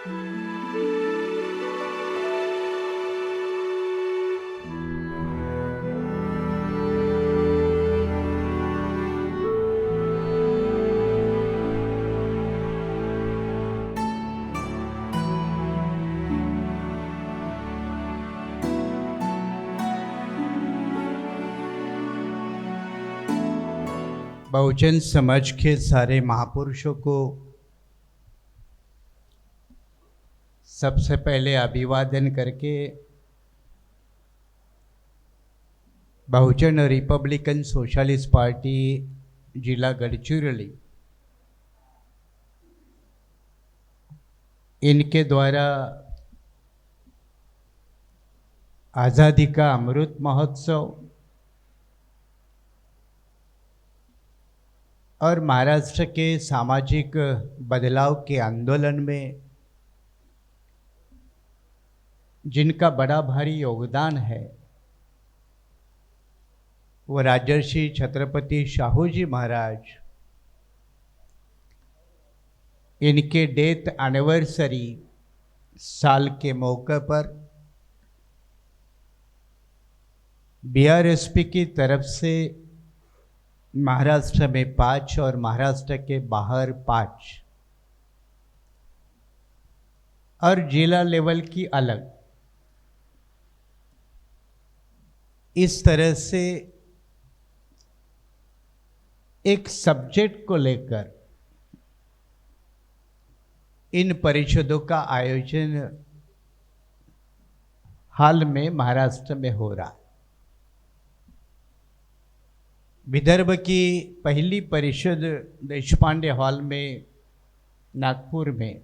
बहुजन समाज के सारे महापुरुषों को सबसे पहले अभिवादन करके बहुजन रिपब्लिकन सोशलिस्ट पार्टी जिला गढ़चिरौली इनके द्वारा आज़ादी का अमृत महोत्सव और महाराष्ट्र के सामाजिक बदलाव के आंदोलन में जिनका बड़ा भारी योगदान है वो राजर्षि छत्रपति शाहू जी महाराज, इनके डेथ एनिवर्सरी साल के मौके पर बीआरएसपी की तरफ से महाराष्ट्र में 5 और महाराष्ट्र के बाहर 5 और जिला लेवल की अलग, इस तरह से एक सब्जेक्ट को लेकर इन परिषदों का आयोजन हाल में महाराष्ट्र में हो रहा है। विदर्भ की पहली परिषद देशपांडे हॉल में नागपुर में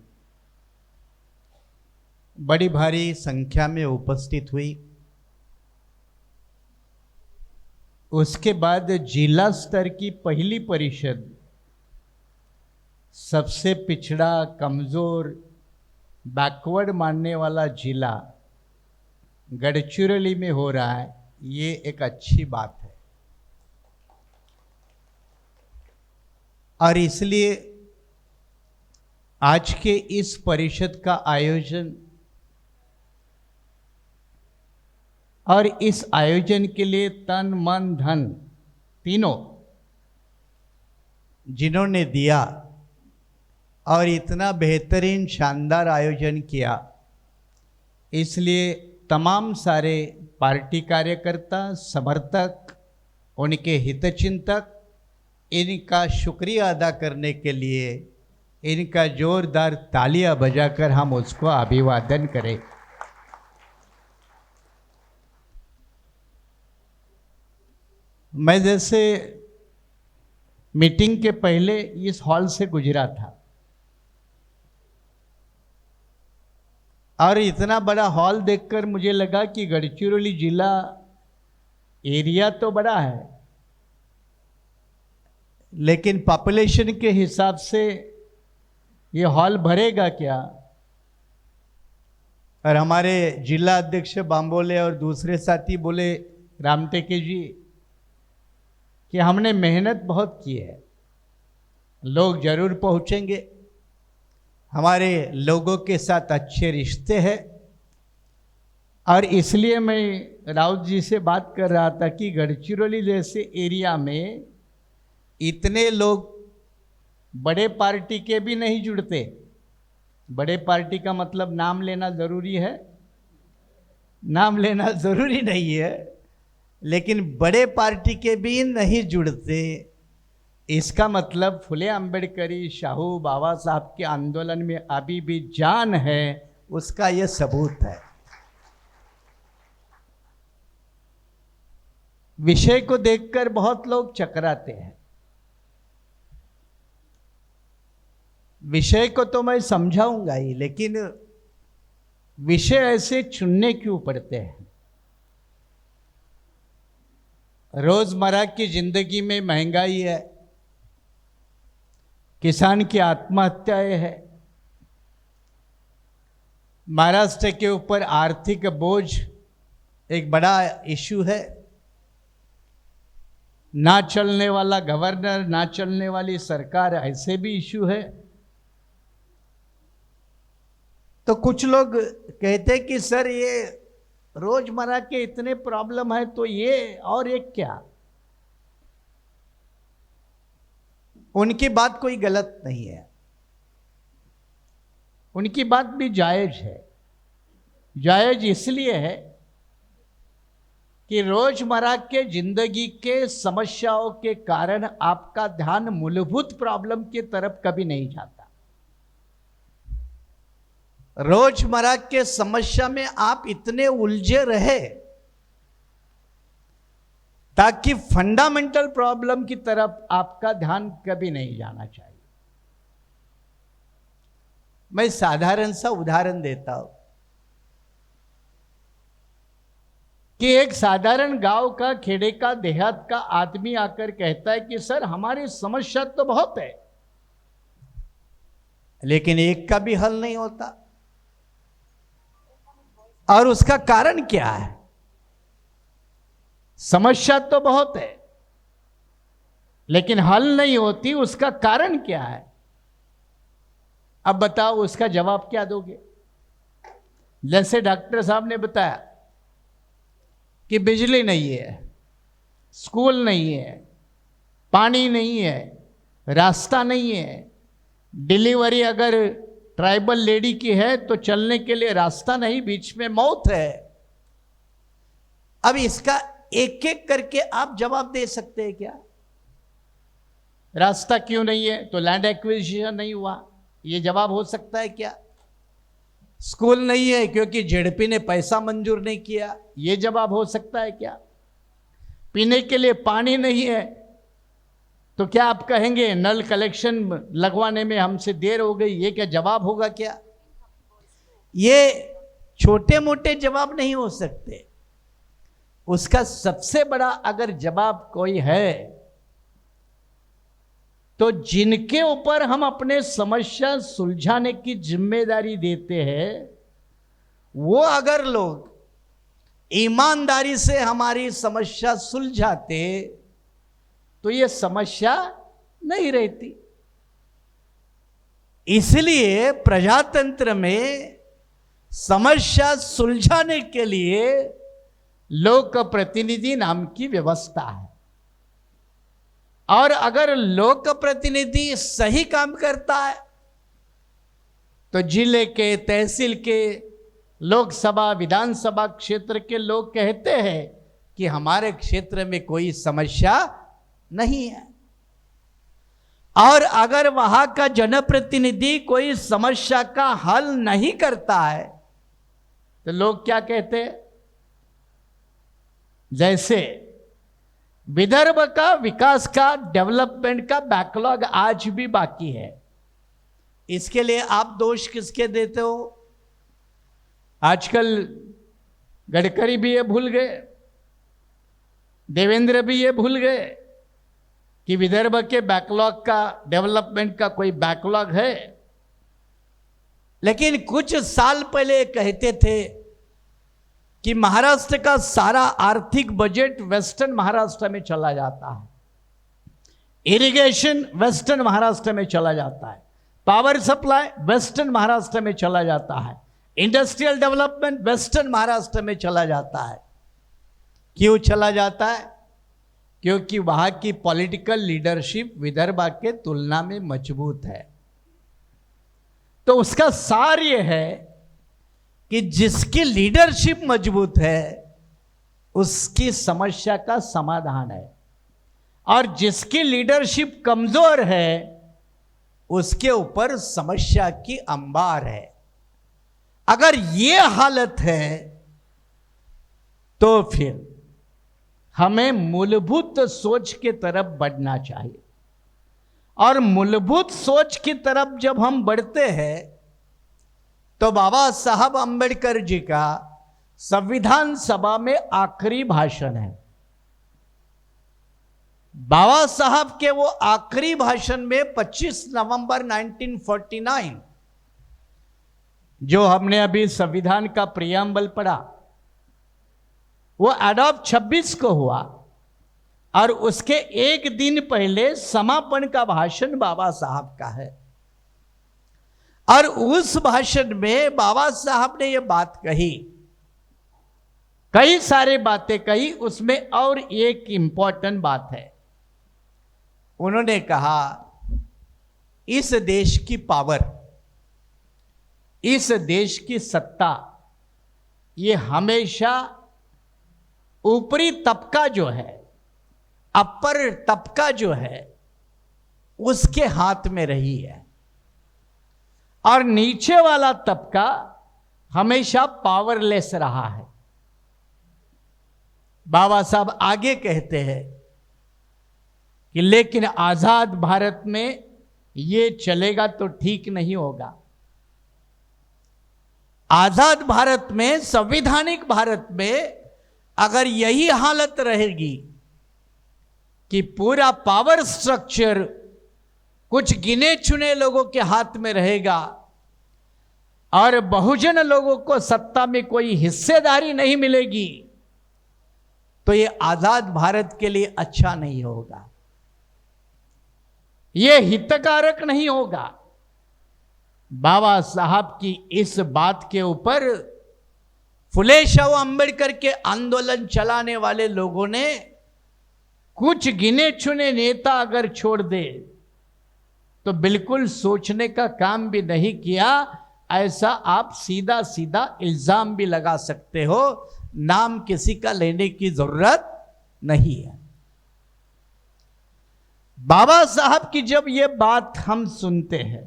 बड़ी भारी संख्या में उपस्थित हुई। उसके बाद जिला स्तर की पहली परिषद सबसे पिछड़ा, कमज़ोर, बैकवर्ड मानने वाला जिला गढ़चिरौली में हो रहा है। ये एक अच्छी बात है और इसलिए आज के इस परिषद का आयोजन और इस आयोजन के लिए तन मन धन तीनों जिन्होंने दिया और इतना बेहतरीन शानदार आयोजन किया, इसलिए तमाम सारे पार्टी कार्यकर्ता, समर्थक, उनके हितचिंतक इनका शुक्रिया अदा करने के लिए इनका जोरदार तालियां बजाकर हम उसको अभिवादन करें। मैं जैसे मीटिंग के पहले इस हॉल से गुजरा था और इतना बड़ा हॉल देखकर मुझे लगा कि गढ़चिरौली जिला एरिया तो बड़ा है, लेकिन पॉपुलेशन के हिसाब से ये हॉल भरेगा क्या। और हमारे जिला अध्यक्ष बांबोले और दूसरे साथी बोले, रामटेके जी, कि हमने मेहनत बहुत की है, लोग जरूर पहुंचेंगे, हमारे लोगों के साथ अच्छे रिश्ते हैं। और इसलिए मैं राउत जी से बात कर रहा था कि गढ़चिरौली जैसे एरिया में इतने लोग बड़े पार्टी के भी नहीं जुड़ते। बड़े पार्टी का मतलब नाम लेना ज़रूरी है, नाम लेना ज़रूरी नहीं है, लेकिन बड़े पार्टी के भी नहीं जुड़ते। इसका मतलब फुले अम्बेडकरी, शाहू बाबा साहब के आंदोलन में अभी भी जान है, उसका यह सबूत है। विषय को देखकर बहुत लोग चकराते हैं। विषय को तो मैं समझाऊंगा ही, लेकिन विषय ऐसे चुनने क्यों पड़ते हैं। रोजमर्रा की जिंदगी में महंगाई है, किसान की आत्महत्याएं है, महाराष्ट्र के ऊपर आर्थिक बोझ एक बड़ा इशू है, ना चलने वाला गवर्नर, ना चलने वाली सरकार, ऐसे भी इशू है। तो कुछ लोग कहते हैं कि सर ये रोजमर्रा के इतने प्रॉब्लम है तो ये और एक क्या। उनकी बात कोई गलत नहीं है, उनकी बात भी जायज है। जायज इसलिए है कि रोजमर्रा के जिंदगी के समस्याओं के कारण आपका ध्यान मूलभूत प्रॉब्लम की तरफ कभी नहीं जाता। रोजमर्रा के समस्या में आप इतने उलझे रहे ताकि फंडामेंटल प्रॉब्लम की तरफ आपका ध्यान कभी नहीं जाना चाहिए। मैं साधारण सा उदाहरण देता हूं कि एक साधारण गांव का, खेड़े का, देहात का आदमी आकर कहता है कि सर हमारी समस्या तो बहुत है लेकिन एक का भी हल नहीं होता। और उसका कारण क्या है? समस्या तो बहुत है लेकिन हल नहीं होती, उसका कारण क्या है? अब बताओ उसका जवाब क्या दोगे? जैसे डॉक्टर साहब ने बताया कि बिजली नहीं है, स्कूल नहीं है, पानी नहीं है, रास्ता नहीं है, डिलीवरी अगर ट्राइबल लेडी की है तो चलने के लिए रास्ता नहीं, बीच में मौत है। अब इसका एक एक करके आप जवाब दे सकते हैं क्या? रास्ता क्यों नहीं है? तो लैंड एक्विजिशन नहीं हुआ, ये जवाब हो सकता है क्या? स्कूल नहीं है क्योंकि जेडपी ने पैसा मंजूर नहीं किया, ये जवाब हो सकता है क्या? पीने के लिए पानी नहीं है तो क्या आप कहेंगे नल कलेक्शन लगवाने में हमसे देर हो गई, ये क्या जवाब होगा क्या? ये छोटे मोटे जवाब नहीं हो सकते। उसका सबसे बड़ा अगर जवाब कोई है तो जिनके ऊपर हम अपने समस्या सुलझाने की जिम्मेदारी देते हैं वो अगर लोग ईमानदारी से हमारी समस्या सुलझाते तो ये समस्या नहीं रहती। इसलिए प्रजातंत्र में समस्या सुलझाने के लिए लोक प्रतिनिधि नाम की व्यवस्था है। और अगर लोक प्रतिनिधि सही काम करता है तो जिले के, तहसील के, लोकसभा, विधानसभा क्षेत्र के लोग कहते हैं कि हमारे क्षेत्र में कोई समस्या नहीं है। और अगर वहां का जनप्रतिनिधि कोई समस्या का हल नहीं करता है तो लोग क्या कहते हैं? जैसे विदर्भ का विकास का, डेवलपमेंट का बैकलॉग आज भी बाकी है। इसके लिए आप दोष किसके देते हो? आजकल गडकरी भी ये भूल गए, देवेंद्र भी ये भूल गए कि विदर्भ के बैकलॉग का, डेवलपमेंट का कोई बैकलॉग है। लेकिन कुछ साल पहले कहते थे कि महाराष्ट्र का सारा आर्थिक बजट वेस्टर्न महाराष्ट्र में चला जाता है, इरिगेशन वेस्टर्न महाराष्ट्र में चला जाता है, पावर सप्लाई वेस्टर्न महाराष्ट्र में चला जाता है, इंडस्ट्रियल डेवलपमेंट वेस्टर्न महाराष्ट्र में चला जाता है। क्यों चला जाता है? क्योंकि वहां की पॉलिटिकल लीडरशिप विदर्भ के तुलना में मजबूत है। तो उसका सार यह है कि जिसकी लीडरशिप मजबूत है उसकी समस्या का समाधान है, और जिसकी लीडरशिप कमजोर है उसके ऊपर समस्या की अंबार है। अगर ये हालत है तो फिर हमें मूलभूत सोच की तरफ बढ़ना चाहिए। और मूलभूत सोच की तरफ जब हम बढ़ते हैं तो बाबा साहब अंबेडकर जी का संविधान सभा में आखिरी भाषण है। बाबा साहब के वो आखिरी भाषण में 25 नवंबर 1949, जो हमने अभी संविधान का प्रियम्बल पढ़ा, वो अडॉप्ट 26 को हुआ और उसके एक दिन पहले समापन का भाषण बाबा साहब का है। और उस भाषण में बाबा साहब ने यह बात कही, कई सारे बातें कही, उसमें और एक इंपॉर्टेंट बात है। उन्होंने कहा इस देश की पावर, इस देश की सत्ता, ये हमेशा ऊपरी तबका जो है, अपर तबका जो है, उसके हाथ में रही है, और नीचे वाला तबका हमेशा पावरलेस रहा है। बाबा साहब आगे कहते हैं कि लेकिन आजाद भारत में ये चलेगा तो ठीक नहीं होगा। आजाद भारत में, संवैधानिक भारत में अगर यही हालत रहेगी कि पूरा पावर स्ट्रक्चर कुछ गिने चुने लोगों के हाथ में रहेगा और बहुजन लोगों को सत्ता में कोई हिस्सेदारी नहीं मिलेगी, तो ये आजाद भारत के लिए अच्छा नहीं होगा, ये हितकारक नहीं होगा। बाबा साहब की इस बात के ऊपर फुले शाह अम्बेडकर के आंदोलन चलाने वाले लोगों ने कुछ गिने चुने नेता अगर छोड़ दे तो बिल्कुल सोचने का काम भी नहीं किया, ऐसा आप सीधा सीधा इल्जाम भी लगा सकते हो, नाम किसी का लेने की जरूरत नहीं है। बाबा साहब की जब ये बात हम सुनते हैं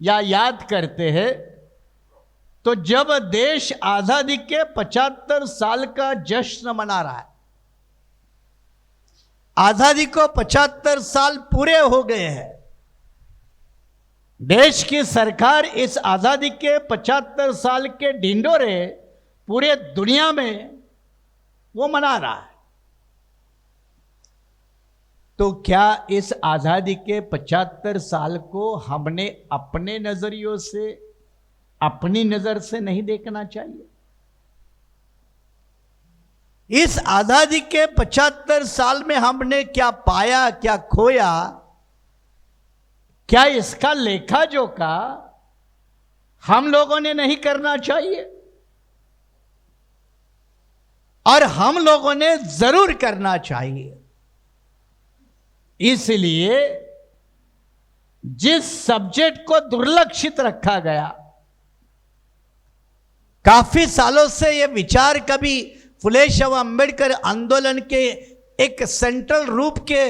या याद करते हैं, तो जब देश आजादी के 75 साल का जश्न मना रहा है, आजादी को 75 साल पूरे हो गए हैं, देश की सरकार इस आजादी के 75 साल के ढिंढोरे पूरे दुनिया में वो मना रहा है, तो क्या इस आजादी के 75 साल को हमने अपने नजरियों से, अपनी नजर से नहीं देखना चाहिए? इस आजादी के 75 साल में हमने क्या पाया, क्या खोया, क्या इसका लेखा जोखा हम लोगों ने नहीं करना चाहिए? और हम लोगों ने जरूर करना चाहिए। इसलिए जिस सब्जेक्ट को दुर्लक्षित रखा गया, काफी सालों से यह विचार कभी फुले शाह अम्बेडकर आंदोलन के एक सेंट्रल रूप के,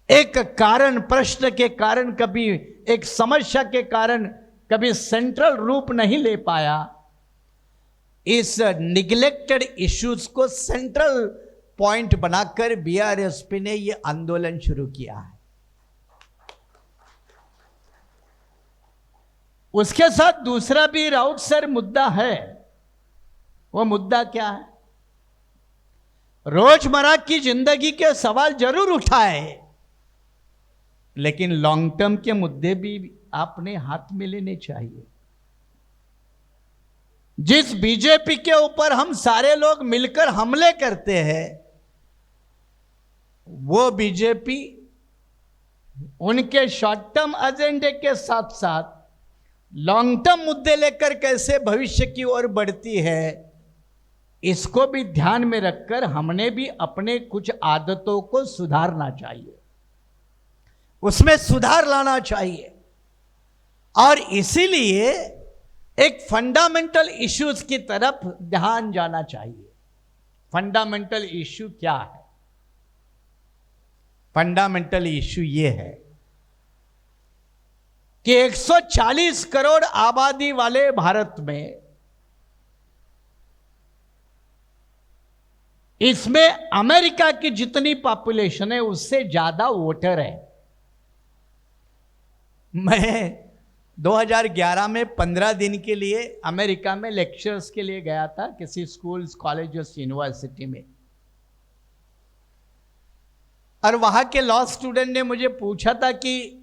एक कारण, प्रश्न के कारण, कभी एक समस्या के कारण कभी सेंट्रल रूप नहीं ले पाया, इस निग्लेक्टेड इश्यूज को सेंट्रल पॉइंट बनाकर बीआरएसपी ने यह आंदोलन शुरू किया है। उसके साथ दूसरा भी राउत सर मुद्दा है। वो मुद्दा क्या है? रोजमर्रा की जिंदगी के सवाल जरूर उठाए, लेकिन लॉन्ग टर्म के मुद्दे भी आपने हाथ में लेने चाहिए। जिस बीजेपी के ऊपर हम सारे लोग मिलकर हमले करते हैं, वो बीजेपी उनके शॉर्ट टर्म एजेंडे के साथ साथ लॉन्ग टर्म मुद्दे लेकर कैसे भविष्य की ओर बढ़ती है, इसको भी ध्यान में रखकर हमने भी अपने कुछ आदतों को सुधारना चाहिए, उसमें सुधार लाना चाहिए। और इसीलिए एक फंडामेंटल इश्यूज की तरफ ध्यान जाना चाहिए। फंडामेंटल इश्यू क्या है? फंडामेंटल इश्यू ये है कि 140 करोड़ आबादी वाले भारत में, इसमें अमेरिका की जितनी पॉपुलेशन है उससे ज्यादा वोटर है। मैं 2011 में 15 दिन के लिए अमेरिका में लेक्चर्स के लिए गया था, किसी स्कूल्स, कॉलेजेस, यूनिवर्सिटी में, और वहां के लॉ स्टूडेंट ने मुझे पूछा था कि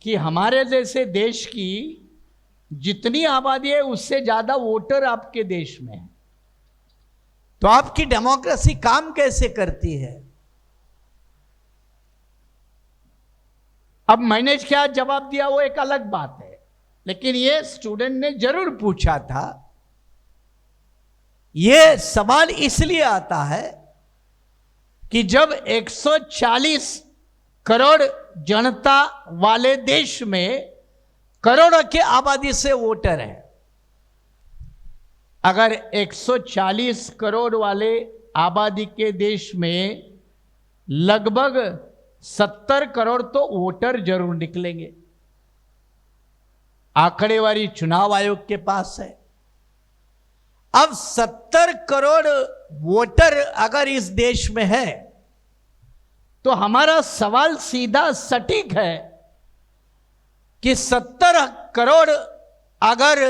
हमारे जैसे देश की जितनी आबादी है उससे ज्यादा वोटर आपके देश में है, तो आपकी डेमोक्रेसी काम कैसे करती है? अब मैंने क्या जवाब दिया वो एक अलग बात है, लेकिन ये स्टूडेंट ने जरूर पूछा था। ये सवाल इसलिए आता है कि जब 140 करोड़ जनता वाले देश में करोड़ों की आबादी से वोटर है, अगर 140 करोड़ वाले आबादी के देश में लगभग 70 करोड़ तो वोटर जरूर निकलेंगे। आंकड़ेवारी चुनाव आयोग के पास है। अब 70 करोड़ वोटर अगर इस देश में है तो हमारा सवाल सीधा सटीक है कि 70 करोड़ अगर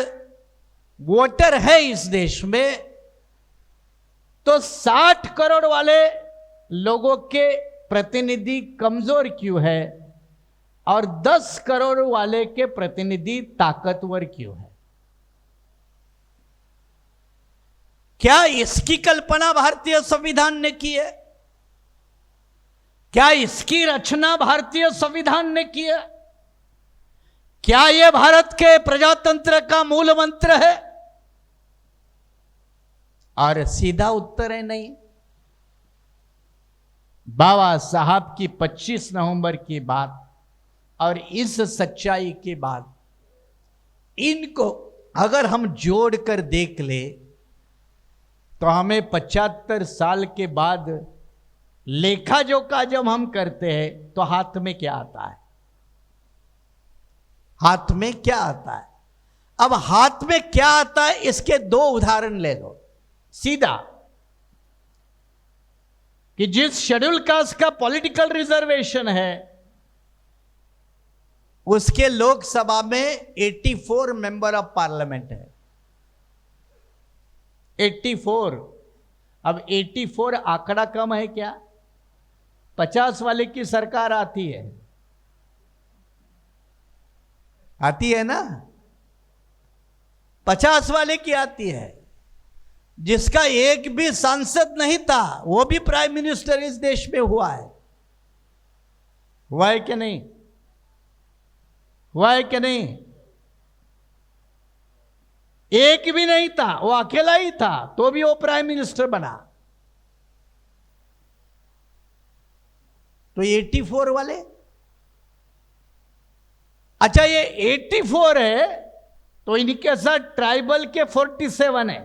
वोटर है इस देश में तो 60 करोड़ वाले लोगों के प्रतिनिधि कमजोर क्यों है और 10 करोड़ वाले के प्रतिनिधि ताकतवर क्यों है? क्या इसकी कल्पना भारतीय संविधान ने की है? क्या इसकी रचना भारतीय संविधान ने की है? क्या यह भारत के प्रजातंत्र का मूल मंत्र है? और सीधा उत्तर है नहीं। बाबा साहब की 25 नवंबर की बात और इस सच्चाई के बाद इनको अगर हम जोड़कर देख ले तो हमें 75 साल के बाद लेखा जोखा जब हम करते हैं तो हाथ में क्या आता है? हाथ में क्या आता है? अब हाथ में क्या आता है इसके दो उदाहरण ले लो सीधा, कि जिस शेड्यूल कास्ट का पॉलिटिकल रिजर्वेशन है उसके लोकसभा में 84 मेंबर ऑफ पार्लियामेंट है। 84। अब 84 आंकड़ा कम है क्या? 50 वाले की सरकार आती है, आती है ना? 50 वाले की आती है, जिसका एक भी सांसद नहीं था वो भी प्राइम मिनिस्टर इस देश में हुआ है। हुआ है कि नहीं? हुआ है कि नहीं? एक भी नहीं था, वो अकेला ही था तो भी वो प्राइम मिनिस्टर बना। तो 84 वाले, अच्छा ये 84 है तो इनके साथ ट्राइबल के 47 है,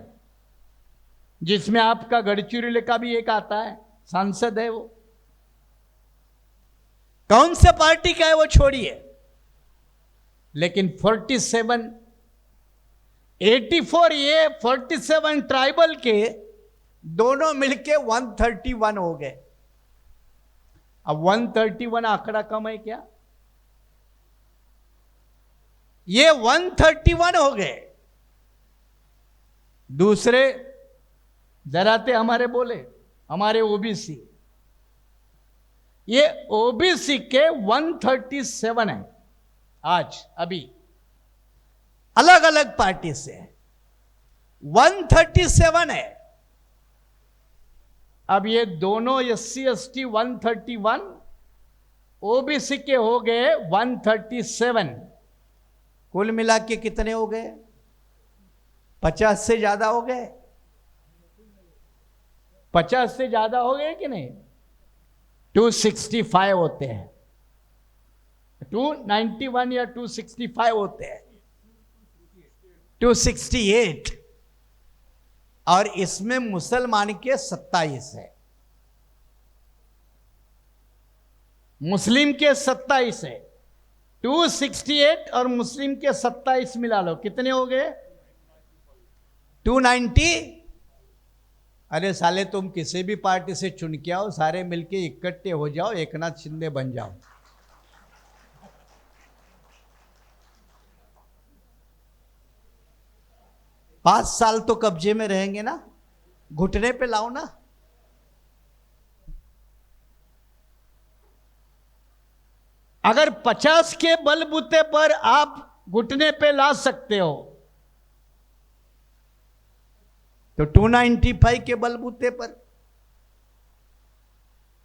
जिसमें आपका गढ़चिरौली का भी एक आता है, सांसद है। वो कौन से पार्टी का है वो छोड़िए, लेकिन 47, 84 ये 47 ट्राइबल के दोनों मिलके 131 हो गए। अब 131 आंकड़ा कम है क्या? ये 131 हो गए। दूसरे जरा थे हमारे बोले, हमारे ओबीसी, ये ओबीसी के 137 है आज अभी, अलग अलग पार्टी से 137 है। अब ये दोनों SC ST 131, ओबीसी के हो गए 137, कुल मिला के कितने हो गए? 50 से ज्यादा हो गए। 50 से ज्यादा हो गए कि नहीं? 265 होते हैं, 291 या 265 होते हैं, 268, और इसमें मुसलमान के 27 है, मुस्लिम के 27 है। 268 और मुस्लिम के 27 मिला लो, कितने हो गए? 290। अरे साले तुम किसी भी पार्टी से चुन के आओ, सारे मिलके इकट्ठे हो जाओ, एकनाथ शिंदे बन जाओ। पांच साल तो कब्जे में रहेंगे ना, घुटने पे लाओ ना। अगर 50 के बलबूते पर आप घुटने पे ला सकते हो तो 295 के बलबूते पर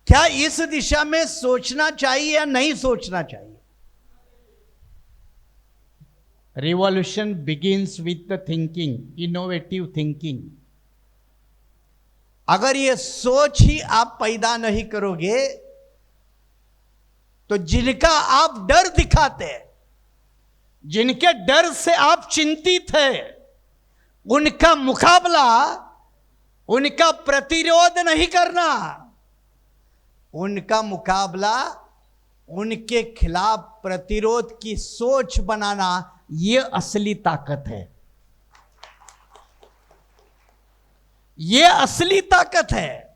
क्या इस दिशा में सोचना चाहिए या नहीं सोचना चाहिए? Revolution begins with the thinking, innovative thinking. अगर ये सोच ही आप पैदा नहीं करोगे तो जिनका आप डर दिखाते हैं, जिनके डर से आप चिंतित हैं, उनका मुकाबला, उनका प्रतिरोध नहीं करना, उनका मुकाबला, उनके खिलाफ प्रतिरोध की सोच बनाना, यह असली ताकत है। यह असली ताकत है।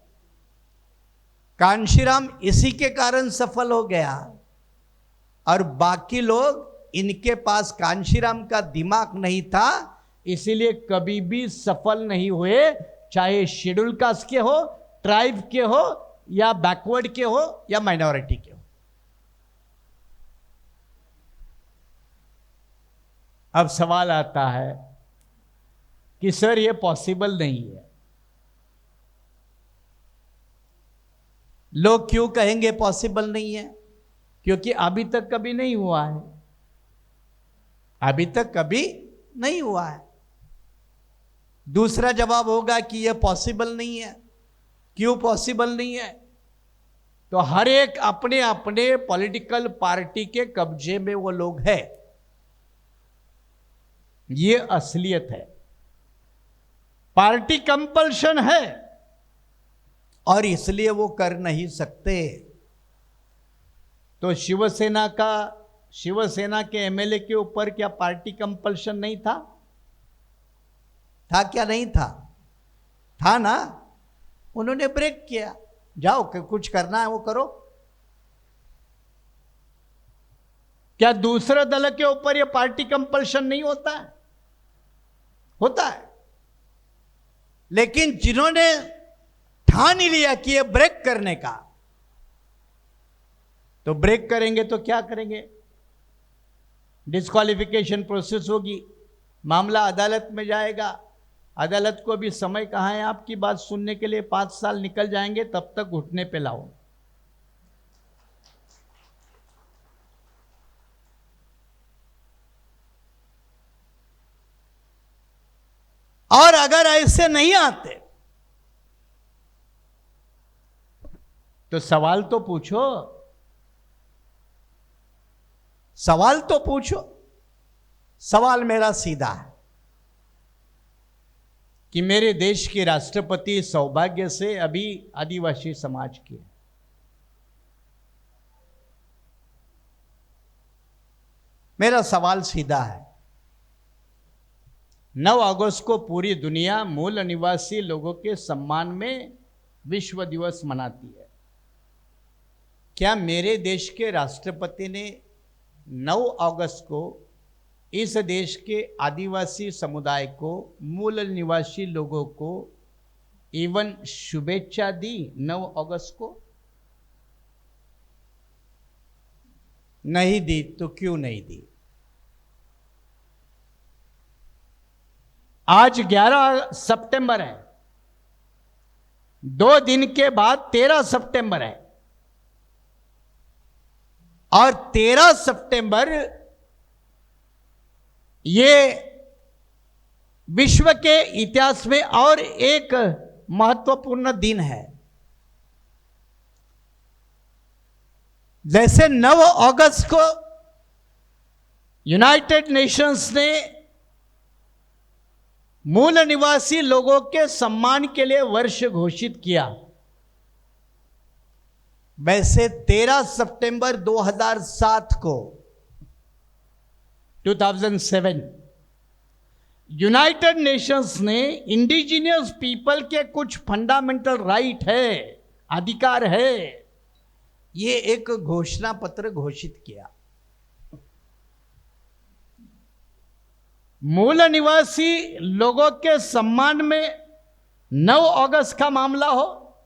कांशीराम इसी के कारण सफल हो गया और बाकी लोग, इनके पास कांशीराम का दिमाग नहीं था, इसीलिए कभी भी सफल नहीं हुए, चाहे शेड्यूल कास्ट के हो, ट्राइब के हो, या बैकवर्ड के हो, या माइनॉरिटी के हो। अब सवाल आता है कि सर ये पॉसिबल नहीं है। लोग क्यों कहेंगे पॉसिबल नहीं है? क्योंकि अभी तक कभी नहीं हुआ है। अभी तक कभी नहीं हुआ है। दूसरा जवाब होगा कि यह पॉसिबल नहीं है। क्यों पॉसिबल नहीं है? तो हर एक अपने अपने पॉलिटिकल पार्टी के कब्जे में वो लोग हैं। ये असलियत है। पार्टी कंपल्शन है और इसलिए वो कर नहीं सकते। तो शिवसेना के एमएलए के ऊपर क्या पार्टी कंपल्शन नहीं था? था क्या नहीं था? था ना। उन्होंने ब्रेक किया, जाओ कुछ करना है वो करो। क्या दूसरे दल के ऊपर ये पार्टी कंपल्शन नहीं होता है? होता है। लेकिन जिन्होंने ठान ही लिया कि ये ब्रेक करने का, तो ब्रेक करेंगे तो क्या करेंगे? डिस्क्वालिफिकेशन प्रोसेस होगी, मामला अदालत में जाएगा। अदालत को भी समय कहां है आपकी बात सुनने के लिए? 5 साल निकल जाएंगे, तब तक घुटने पे लाओ। और अगर ऐसे नहीं आते तो सवाल तो पूछो, सवाल तो पूछो। सवाल मेरा सीधा है कि मेरे देश के राष्ट्रपति सौभाग्य से अभी आदिवासी समाज के हैं। मेरा सवाल सीधा है। 9 अगस्त को पूरी दुनिया मूल निवासी लोगों के सम्मान में विश्व दिवस मनाती है। क्या मेरे देश के राष्ट्रपति ने 9 अगस्त को इस देश के आदिवासी समुदाय को, मूल निवासी लोगों को इवन शुभेच्छा दी 9 अगस्त को? नहीं दी। तो क्यों नहीं दी? आज 11 सितंबर है, 2 दिन के बाद 13 सितंबर है, और 13 सितंबर ये विश्व के इतिहास में और एक महत्वपूर्ण दिन है। जैसे 9 अगस्त को यूनाइटेड नेशंस ने मूल निवासी लोगों के सम्मान के लिए वर्ष घोषित किया, वैसे 13 सितंबर 2007 को 2007 यूनाइटेड नेशंस ने इंडिजिनियस पीपल के कुछ फंडामेंटल राइट है, अधिकार है, ये एक घोषणा पत्र घोषित किया। मूल निवासी लोगों के सम्मान में 9 अगस्त का मामला हो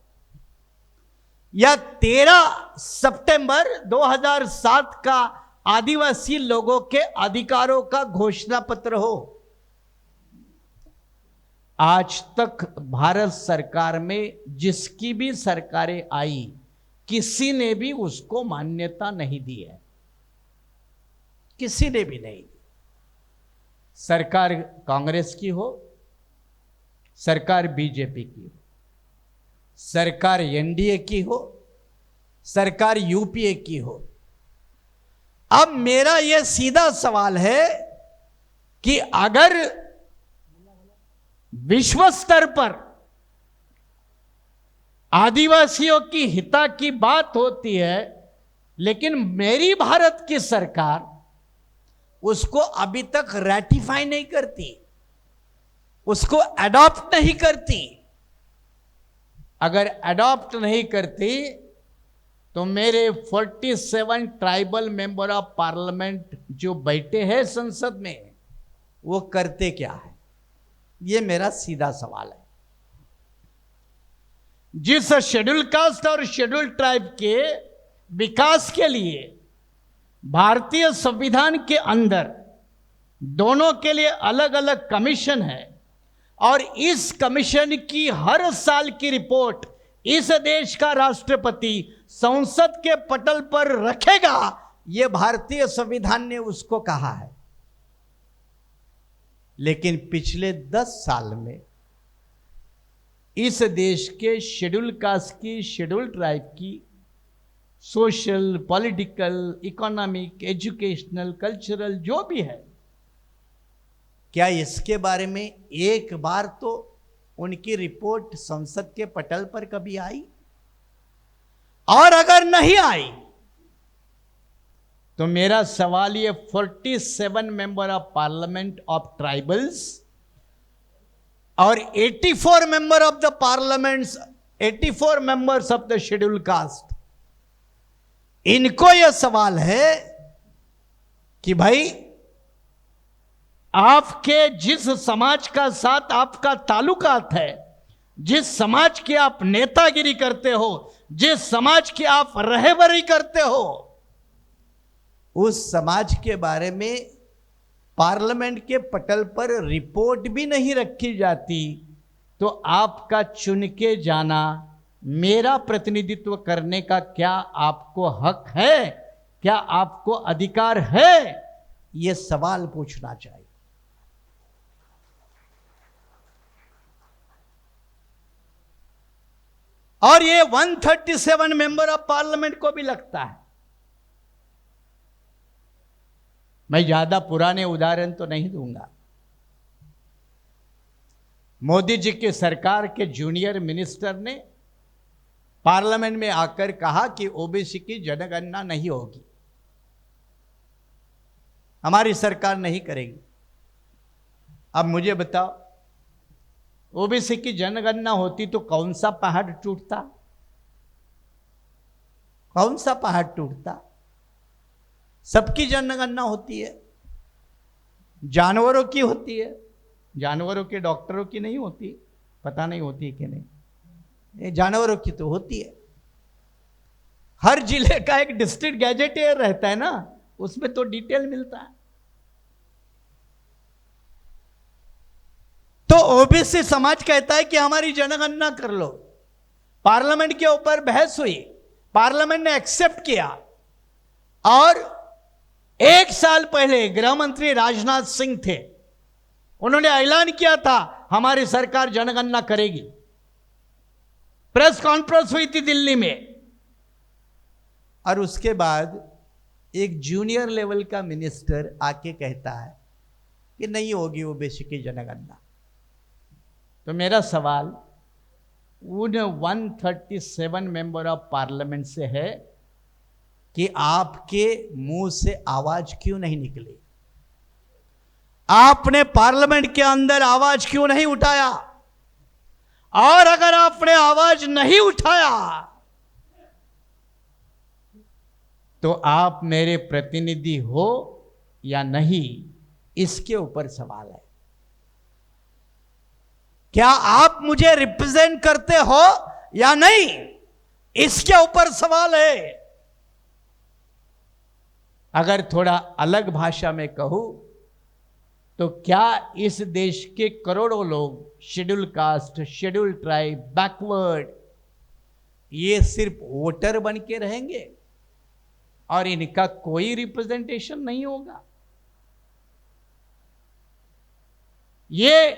या 13 सितंबर 2007 का आदिवासी लोगों के अधिकारों का घोषणा पत्र हो, आज तक भारत सरकार में जिसकी भी सरकारें आई, किसी ने भी उसको मान्यता नहीं दी है। किसी ने भी नहीं दी। सरकार कांग्रेस की हो, सरकार बीजेपी की हो, सरकार एनडीए की हो, सरकार यूपीए की हो, अब मेरा यह सीधा सवाल है कि अगर विश्व स्तर पर आदिवासियों की हिता की बात होती है, लेकिन मेरी भारत की सरकार उसको अभी तक रैटिफाई नहीं करती, उसको अडॉप्ट नहीं करती। अगर अडॉप्ट नहीं करती तो मेरे 47 ट्राइबल मेंबर ऑफ पार्लियामेंट जो बैठे हैं संसद में, वो करते क्या है? ये मेरा सीधा सवाल है। जिस शेड्यूल कास्ट और शेड्यूल ट्राइब के विकास के लिए भारतीय संविधान के अंदर दोनों के लिए अलग अलग कमीशन है, और इस कमीशन की हर साल की रिपोर्ट इस देश का राष्ट्रपति संसद के पटल पर रखेगा, यह भारतीय संविधान ने उसको कहा है। लेकिन पिछले 10 साल में इस देश के शेड्यूल कास्ट की, शेड्यूल ट्राइब की social, political, economic, educational, cultural जो भी है, क्या इसके बारे में एक बार तो उनकी रिपोर्ट संसद के पटल पर कभी आई? और अगर नहीं आई तो मेरा सवाल ये 47 member of parliament of tribals और 84 member of the parliaments, 84 members of the schedule caste, इनको यह सवाल है कि भाई आपके जिस समाज का साथ आपका ताल्लुकात है, जिस समाज की आप नेतागिरी करते हो, जिस समाज की आप रहबरी करते हो, उस समाज के बारे में पार्लियामेंट के पटल पर रिपोर्ट भी नहीं रखी जाती, तो आपका चुन के जाना, मेरा प्रतिनिधित्व करने का क्या आपको हक है? क्या आपको अधिकार है? यह सवाल पूछना चाहिए। और ये 137 मेंबर ऑफ पार्लियामेंट को भी लगता है। मैं ज्यादा पुराने उदाहरण तो नहीं दूंगा। मोदी जी की सरकार के जूनियर मिनिस्टर ने पार्लियामेंट में आकर कहा कि ओबीसी की जनगणना नहीं होगी, हमारी सरकार नहीं करेगी। अब मुझे बताओ, ओबीसी की जनगणना होती तो कौन सा पहाड़ टूटता? कौन सा पहाड़ टूटता? सबकी जनगणना होती है, जानवरों की होती है, जानवरों के डॉक्टरों की नहीं होती, पता नहीं होती कि नहीं, जानवरों की तो होती है। हर जिले का एक डिस्ट्रिक्ट गैजेटियर रहता है ना, उसमें तो डिटेल मिलता है। तो ओबीसी समाज कहता है कि हमारी जनगणना कर लो। पार्लियामेंट के ऊपर बहस हुई, पार्लियामेंट ने एक्सेप्ट किया, और 1 साल पहले गृह मंत्री राजनाथ सिंह थे, उन्होंने ऐलान किया था हमारी सरकार जनगणना करेगी। प्रेस कॉन्फ्रेंस हुई थी दिल्ली में, और उसके बाद एक जूनियर लेवल का मिनिस्टर आके कहता है कि नहीं होगी ओबीसी की जनगणना। तो मेरा सवाल उन 137 मेंबर ऑफ पार्लियामेंट से है कि आपके मुंह से आवाज क्यों नहीं निकली? आपने पार्लियामेंट के अंदर आवाज क्यों नहीं उठाया? और अगर आपने आवाज नहीं उठाया तो आप मेरे प्रतिनिधि हो या नहीं, इसके ऊपर सवाल है। क्या आप मुझे रिप्रेजेंट करते हो या नहीं, इसके ऊपर सवाल है। अगर थोड़ा अलग भाषा में कहूं तो क्या इस देश के करोड़ों लोग schedule caste, schedule tribe, backward, ये सिर्फ वोटर बन के रहेंगे और इनका कोई रिप्रेजेंटेशन नहीं होगा? ये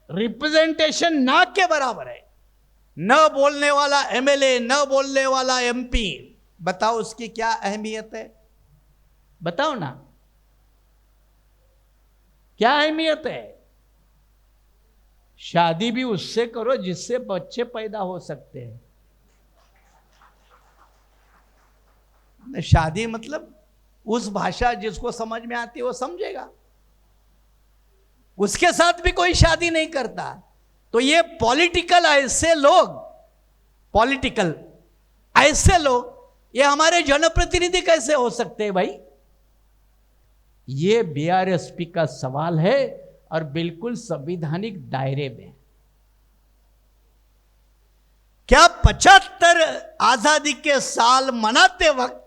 रिप्रेजेंटेशन ना के बराबर है। न बोलने वाला एमएलए, न बोलने वाला एमपी, बताओ उसकी क्या अहमियत है? बताओ ना, क्या अहमियत है? शादी भी उससे करो जिससे बच्चे पैदा हो सकते हैं। शादी मतलब उस भाषा जिसको समझ में आती है वो समझेगा, उसके साथ भी कोई शादी नहीं करता। तो ये पॉलिटिकल ऐसे लोग ये हमारे जनप्रतिनिधि कैसे हो सकते हैं भाई? ये बीआरएसपी का सवाल है और बिल्कुल संवैधानिक दायरे में। क्या 75 आजादी के साल मनाते वक्त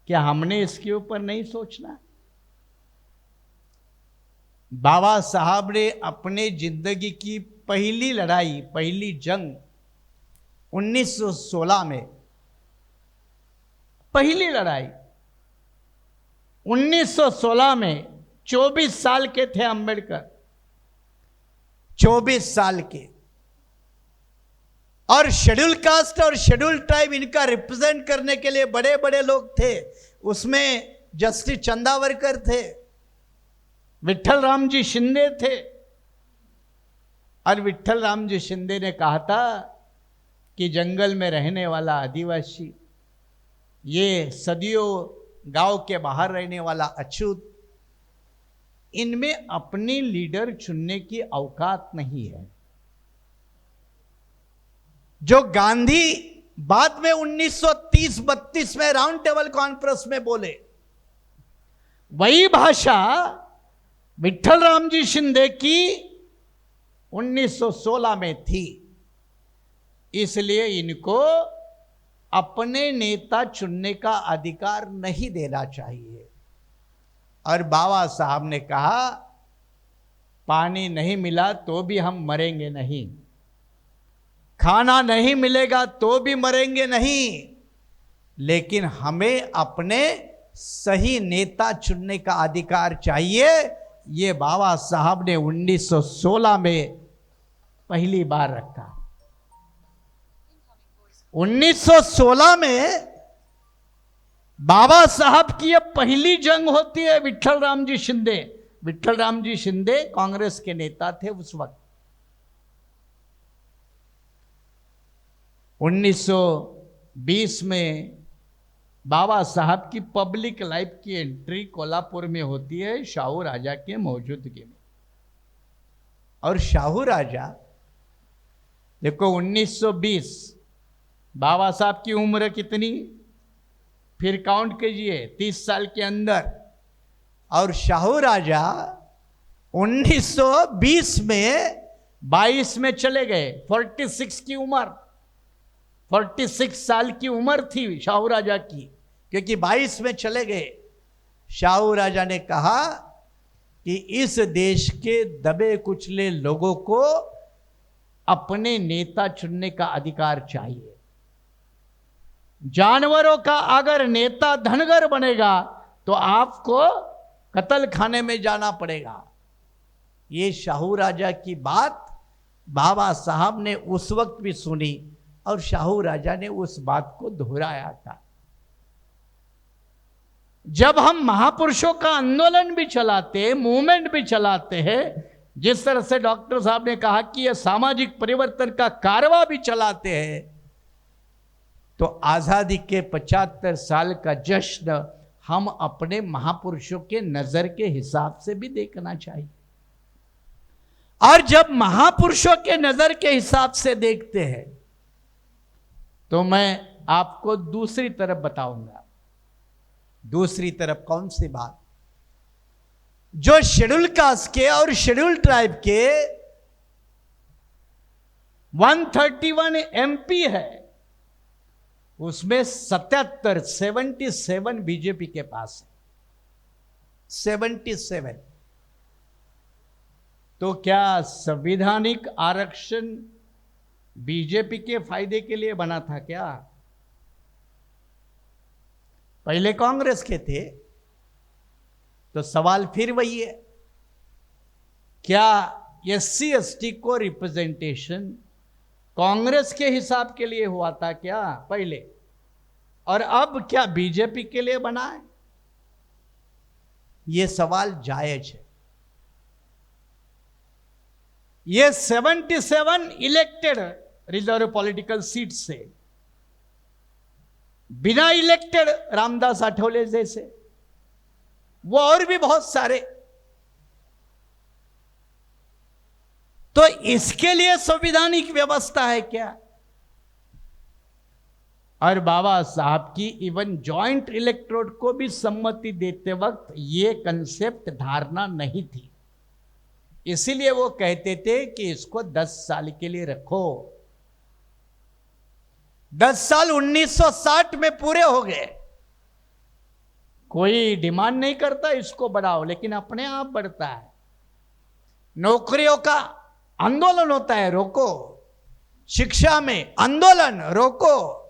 क्या हमने इसके ऊपर नहीं सोचना? बाबा साहब ने अपने जिंदगी की पहली लड़ाई, पहली जंग 1916 में, पहली लड़ाई 1916 में 24 साल के थे अंबेडकर, 24 साल के। और शेड्यूल कास्ट और शेड्यूल ट्राइब इनका रिप्रेजेंट करने के लिए बड़े बड़े लोग थे। उसमें जस्टिस चंदावरकर थे, विट्ठल राम जी शिंदे थे। और विट्ठल राम जी शिंदे ने कहा था कि जंगल में रहने वाला आदिवासी, ये सदियों गांव के बाहर रहने वाला अछूत, इनमें अपनी लीडर चुनने की औकात नहीं है। जो गांधी बाद में 1930-32 में राउंड टेबल कॉन्फ्रेंस में बोले, वही भाषा विट्ठल राम जी शिंदे की 1916 में थी। इसलिए इनको अपने नेता चुनने का अधिकार नहीं देना चाहिए। और बाबा साहब ने कहा, पानी नहीं मिला तो भी हम मरेंगे नहीं, खाना नहीं मिलेगा तो भी मरेंगे नहीं, लेकिन हमें अपने सही नेता चुनने का अधिकार चाहिए। ये बाबा साहब ने 1916 में पहली बार रखा। 1916 में बाबा साहब की यह पहली जंग होती है विट्ठल राम जी शिंदे। विट्ठल राम जी शिंदे कांग्रेस के नेता थे उस वक्त। 1920 में बाबा साहब की पब्लिक लाइफ की एंट्री कोल्हापुर में होती है शाहू राजा के मौजूदगी में। और शाहू राजा, देखो 1920, बाबा साहब की उम्र कितनी, फिर काउंट कीजिए, 30 साल के अंदर। और शाहू राजा 1920 में 22 में चले गए। 46 की उम्र, 46 साल की उम्र थी शाहू राजा की, क्योंकि 22 में चले गए। शाहू राजा ने कहा कि इस देश के दबे कुचले लोगों को अपने नेता चुनने का अधिकार चाहिए। जानवरों का अगर नेता धनगर बनेगा तो आपको कत्ल खाने में जाना पड़ेगा। ये शाहू राजा की बात बाबा साहब ने उस वक्त भी सुनी और शाहू राजा ने उस बात को दोहराया था। जब हम महापुरुषों का आंदोलन भी चलाते हैं, मूवमेंट भी चलाते हैं, जिस तरह से डॉक्टर साहब ने कहा कि यह सामाजिक परिवर्तन का कारवा भी चलाते हैं, तो आजादी के 75 साल का जश्न हम अपने महापुरुषों के नजर के हिसाब से भी देखना चाहिए। और जब महापुरुषों के नजर के हिसाब से देखते हैं तो मैं आपको दूसरी तरफ बताऊंगा। दूसरी तरफ कौन सी बात? जो शेड्यूल कास्ट के और शेड्यूल ट्राइब के 131 एमपी है, उसमें 77 बीजेपी के पास है। 77। तो क्या संवैधानिक आरक्षण बीजेपी के फायदे के लिए बना था क्या? पहले कांग्रेस के थे। तो सवाल फिर वही है, क्या SC/ST को रिप्रेजेंटेशन कांग्रेस के हिसाब के लिए हुआ था क्या पहले, और अब क्या बीजेपी के लिए बना है? ये सवाल जायज है। ये 77 इलेक्टेड रिजर्व पॉलिटिकल सीट से बिना इलेक्टेड रामदास आठवले जैसे, वो और भी बहुत सारे, तो इसके लिए संवैधानिक व्यवस्था है क्या? और बाबा साहब की इवन जॉइंट इलेक्ट्रोड को भी सम्मति देते वक्त ये कंसेप्ट धारणा नहीं थी। इसीलिए वो कहते थे कि इसको 10 साल के लिए रखो। 10 साल 1960 में पूरे हो गए, कोई डिमांड नहीं करता इसको बढ़ाओ, लेकिन अपने आप बढ़ता है। नौकरियों का आंदोलन होता है, रोको। शिक्षा में आंदोलन, रोको।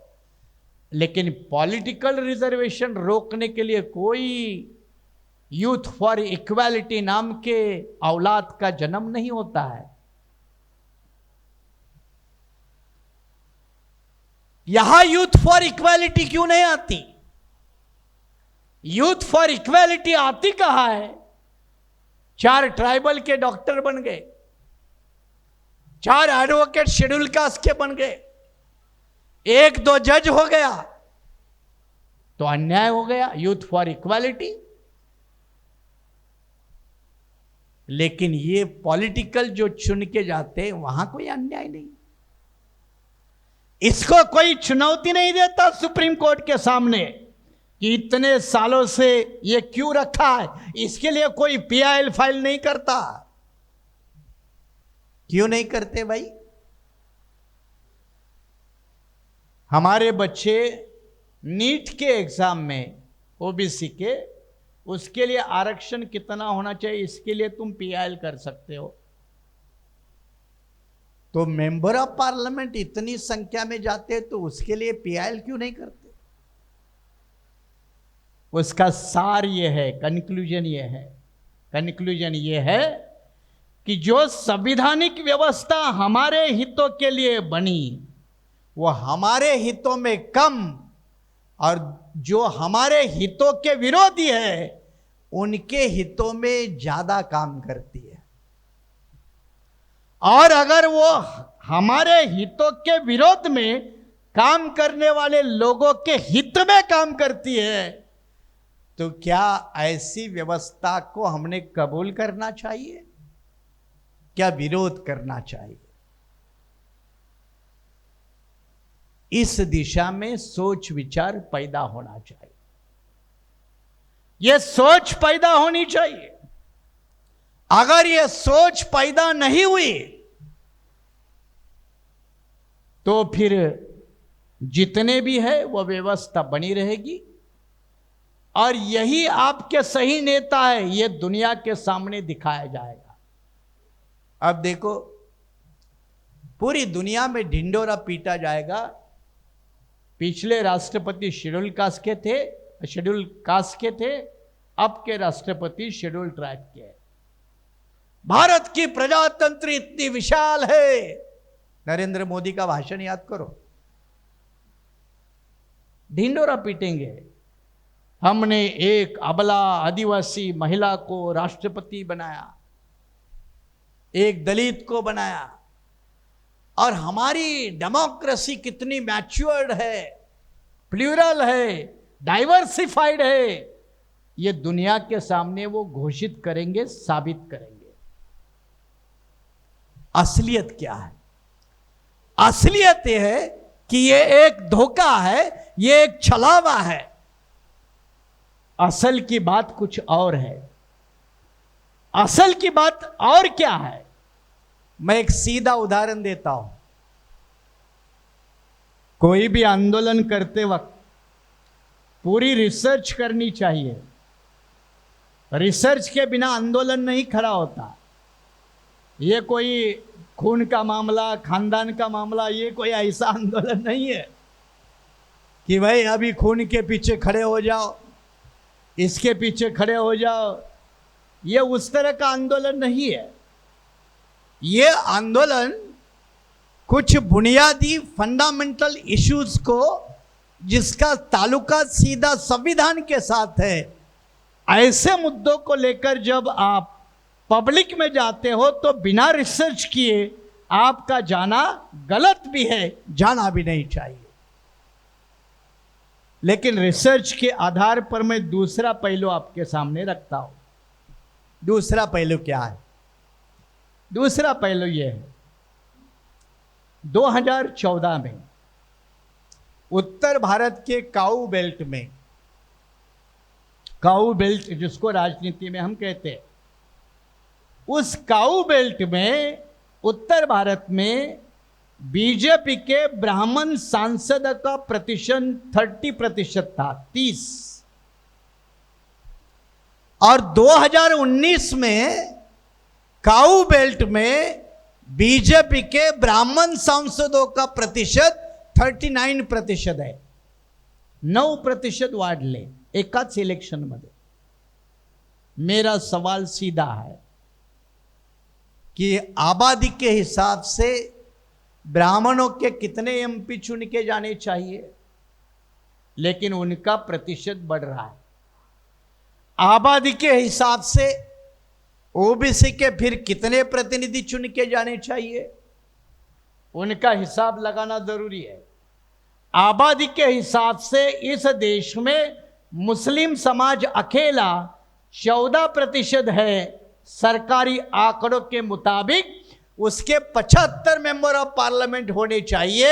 लेकिन पॉलिटिकल रिजर्वेशन रोकने के लिए कोई यूथ फॉर इक्वालिटी नाम के औलाद का जन्म नहीं होता है। यहां यूथ फॉर इक्वालिटी क्यों नहीं आती? यूथ फॉर इक्वालिटी आती कहां है? 4 ट्राइबल के डॉक्टर बन गए, 4 एडवोकेट शेड्यूल कास्ट के बन गए, 1-2 जज हो गया तो अन्याय हो गया, यूथ फॉर इक्वालिटी। लेकिन ये पॉलिटिकल जो चुन के जाते हैं वहां कोई अन्याय नहीं, इसको कोई चुनौती नहीं देता सुप्रीम कोर्ट के सामने कि इतने सालों से ये क्यों रखा है। इसके लिए कोई PIL फाइल नहीं करता। क्यों नहीं करते भाई? हमारे बच्चे नीट के एग्जाम में OBC के, उसके लिए आरक्षण कितना होना चाहिए इसके लिए तुम PIL कर सकते हो। तो मेंबर ऑफ पार्लियामेंट इतनी संख्या में जाते हैं तो उसके लिए PIL क्यों नहीं करते? उसका सार ये है, कंक्लूजन ये है कि जो संवैधानिक व्यवस्था हमारे हितों के लिए बनी वो हमारे हितों में कम, और जो हमारे हितों के विरोधी है उनके हितों में ज्यादा काम करती है। और अगर वो हमारे हितों के विरोध में काम करने वाले लोगों के हित में काम करती है तो क्या ऐसी व्यवस्था को हमने कबूल करना चाहिए, क्या विरोध करना चाहिए? इस दिशा में सोच विचार पैदा होना चाहिए। यह सोच पैदा होनी चाहिए। अगर यह सोच पैदा नहीं हुई तो फिर जितने भी है वो व्यवस्था बनी रहेगी, और यही आपके सही नेता है ये दुनिया के सामने दिखाया जाएगा। अब देखो, पूरी दुनिया में ढिंडोरा पीटा जाएगा। पिछले राष्ट्रपति शेड्यूल कास्ट के थे, अब के राष्ट्रपति शेड्यूल ट्राइब के हैं। भारत की प्रजातंत्र इतनी विशाल है। नरेंद्र मोदी का भाषण याद करो, ढिंडोरा पीटेंगे। हमने एक अबला आदिवासी महिला को राष्ट्रपति बनाया, एक दलित को बनाया, और हमारी डेमोक्रेसी कितनी मैच्योर्ड है, प्लूरल है, डाइवर्सिफाइड है, ये दुनिया के सामने वो घोषित करेंगे, साबित करेंगे। असलियत क्या है? असलियत यह है कि ये एक धोखा है, ये एक छलावा है। असल की बात कुछ और है। असल की बात और क्या है? मैं एक सीधा उदाहरण देता हूं। कोई भी आंदोलन करते वक्त पूरी रिसर्च करनी चाहिए। रिसर्च के बिना आंदोलन नहीं खड़ा होता। ये कोई खून का मामला, खानदान का मामला, ये कोई ऐसा आंदोलन नहीं है कि भाई अभी खून के पीछे खड़े हो जाओ, इसके पीछे खड़े हो जाओ। ये उस तरह का आंदोलन नहीं है। ये आंदोलन कुछ बुनियादी फंडामेंटल इश्यूज को, जिसका ताल्लुका सीधा संविधान के साथ है, ऐसे मुद्दों को लेकर जब आप पब्लिक में जाते हो तो बिना रिसर्च किए आपका जाना गलत भी है, जाना भी नहीं चाहिए। लेकिन रिसर्च के आधार पर मैं दूसरा पहलू आपके सामने रखता हूं। दूसरा पहलू क्या है? दूसरा पहलू यह है, 2014 में उत्तर भारत के काऊ बेल्ट में, काऊ बेल्ट जिसको राजनीति में हम कहते हैं, उस काऊ बेल्ट में उत्तर भारत में बीजेपी के ब्राह्मण सांसद का प्रतिशत 30% था, 30। और 2019 में काऊ बेल्ट में बीजेपी के ब्राह्मण सांसदों का प्रतिशत 39% है। 9% वाढले एकाच इलेक्शन मध्ये। मेरा सवाल सीधा है कि आबादी के हिसाब से ब्राह्मणों के कितने एमपी चुन के जाने चाहिए, लेकिन उनका प्रतिशत बढ़ रहा है। आबादी के हिसाब से ओबीसी के फिर कितने प्रतिनिधि चुन के जाने चाहिए, उनका हिसाब लगाना जरूरी है। आबादी के हिसाब से इस देश में मुस्लिम समाज अकेला 14% है। सरकारी आंकड़ों के मुताबिक उसके 75 मेंबर ऑफ पार्लियामेंट होने चाहिए,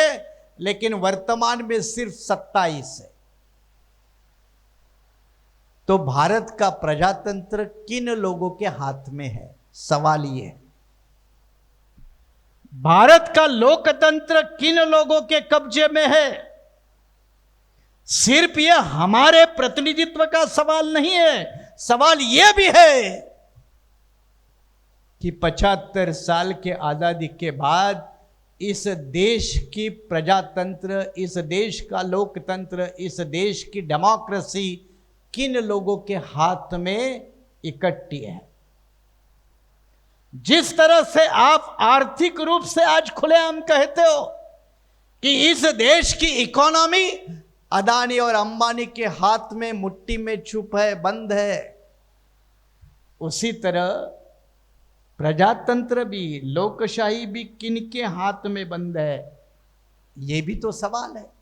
लेकिन वर्तमान में सिर्फ 27 है। तो भारत का प्रजातंत्र किन लोगों के हाथ में है? सवाल ये है, भारत का लोकतंत्र किन लोगों के कब्जे में है? सिर्फ यह हमारे प्रतिनिधित्व का सवाल नहीं है, सवाल यह भी है कि 75 साल के आजादी के बाद इस देश की प्रजातंत्र, इस देश का लोकतंत्र, इस देश की डेमोक्रेसी किन लोगों के हाथ में इकट्ठी है। जिस तरह से आप आर्थिक रूप से आज खुलेआम कहते हो कि इस देश की इकोनॉमी अदानी और अंबानी के हाथ में मुट्ठी में छुप है, बंद है, उसी तरह प्रजातंत्र भी, लोकशाही भी किनके हाथ में बंद है, यह भी तो सवाल है।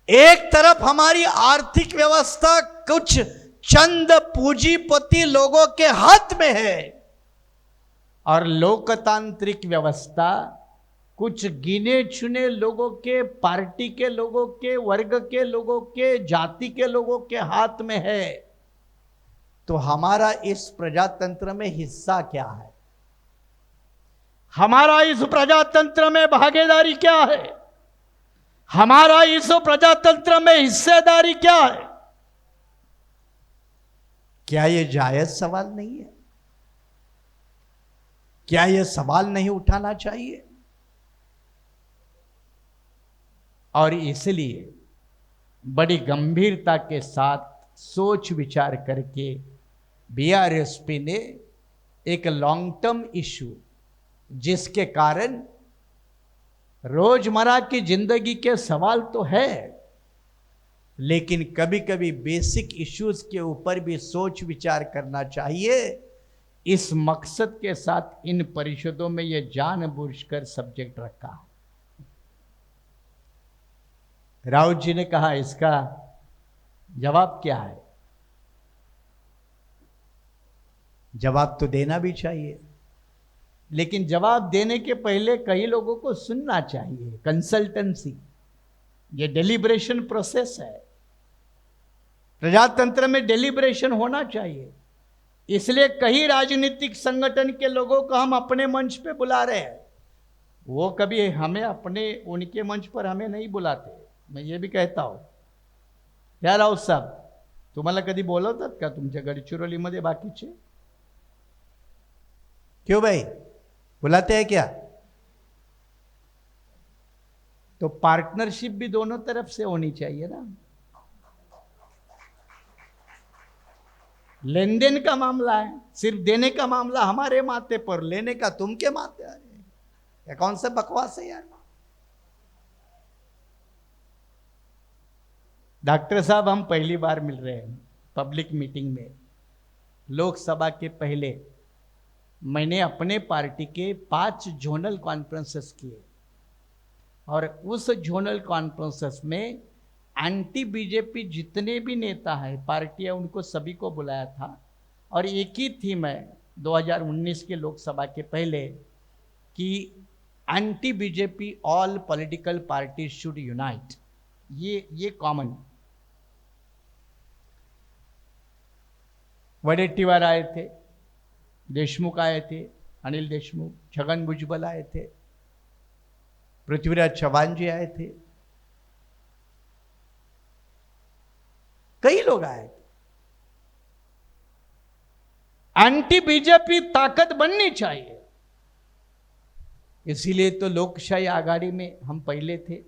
एक तरफ हमारी आर्थिक व्यवस्था कुछ चंद पूंजीपति लोगों के हाथ में है और लोकतांत्रिक व्यवस्था कुछ गिने चुने लोगों के, पार्टी के लोगों के, वर्ग के लोगों के, जाति के लोगों के हाथ में है। तो हमारा इस प्रजातंत्र में हिस्सा क्या है? हमारा इस प्रजातंत्र में भागीदारी क्या है? हमारा इस प्रजातंत्र में हिस्सेदारी क्या है? क्या यह जायज सवाल नहीं है? क्या यह सवाल नहीं उठाना चाहिए? और इसलिए बड़ी गंभीरता के साथ सोच विचार करके बीआरएसपी ने एक लॉन्ग टर्म इशू, जिसके कारण रोजमर्रा की जिंदगी के सवाल तो है, लेकिन कभी कभी बेसिक इश्यूज के ऊपर भी सोच विचार करना चाहिए, इस मकसद के साथ इन परिषदों में यह जानबूझकर सब्जेक्ट रखा है। राउत जी ने कहा, इसका जवाब क्या है? जवाब तो देना भी चाहिए, लेकिन जवाब देने के पहले कई लोगों को सुनना चाहिए। कंसल्टेंसी, ये डेलिब्रेशन प्रोसेस है। प्रजातंत्र में डेलिब्रेशन होना चाहिए। इसलिए कई राजनीतिक संगठन के लोगों को हम अपने मंच पे बुला रहे हैं। वो कभी हमें अपने, उनके मंच पर हमें नहीं बुलाते। मैं ये भी कहता हूं, या राऊत साहेब, तुम्हाला कधी बोलवतात का तुमच्या गडचिरोलीमध्ये बाकीचे? क्यों भाई, बुलाते हैं क्या? तो पार्टनरशिप भी दोनों तरफ से होनी चाहिए ना। लेन देन का मामला है, सिर्फ देने का मामला हमारे माथे पर, लेने का तुम के माथे। ये कौन सा बकवास है यार। डॉक्टर साहब, हम पहली बार मिल रहे हैं पब्लिक मीटिंग में। लोकसभा के पहले मैंने अपने पार्टी के 5 जोनल कॉन्फ्रेंसेस किए और उस जोनल कॉन्फ्रेंसेस में एंटी बीजेपी जितने भी नेता हैं, पार्टियां, उनको सभी को बुलाया था और एक ही थीम है 2019 के लोकसभा के पहले कि anti BJP all political parties should unite. ये कॉमन। वडेट्टीवार आए थे, देशमुख आए थे, अनिल देशमुख, छगन भुजबल आए थे, पृथ्वीराज चौहान जी आए थे, कई लोग आए थे। एंटी बीजेपी ताकत बननी चाहिए, इसीलिए तो लोकशाही आघाड़ी में हम पहले थे,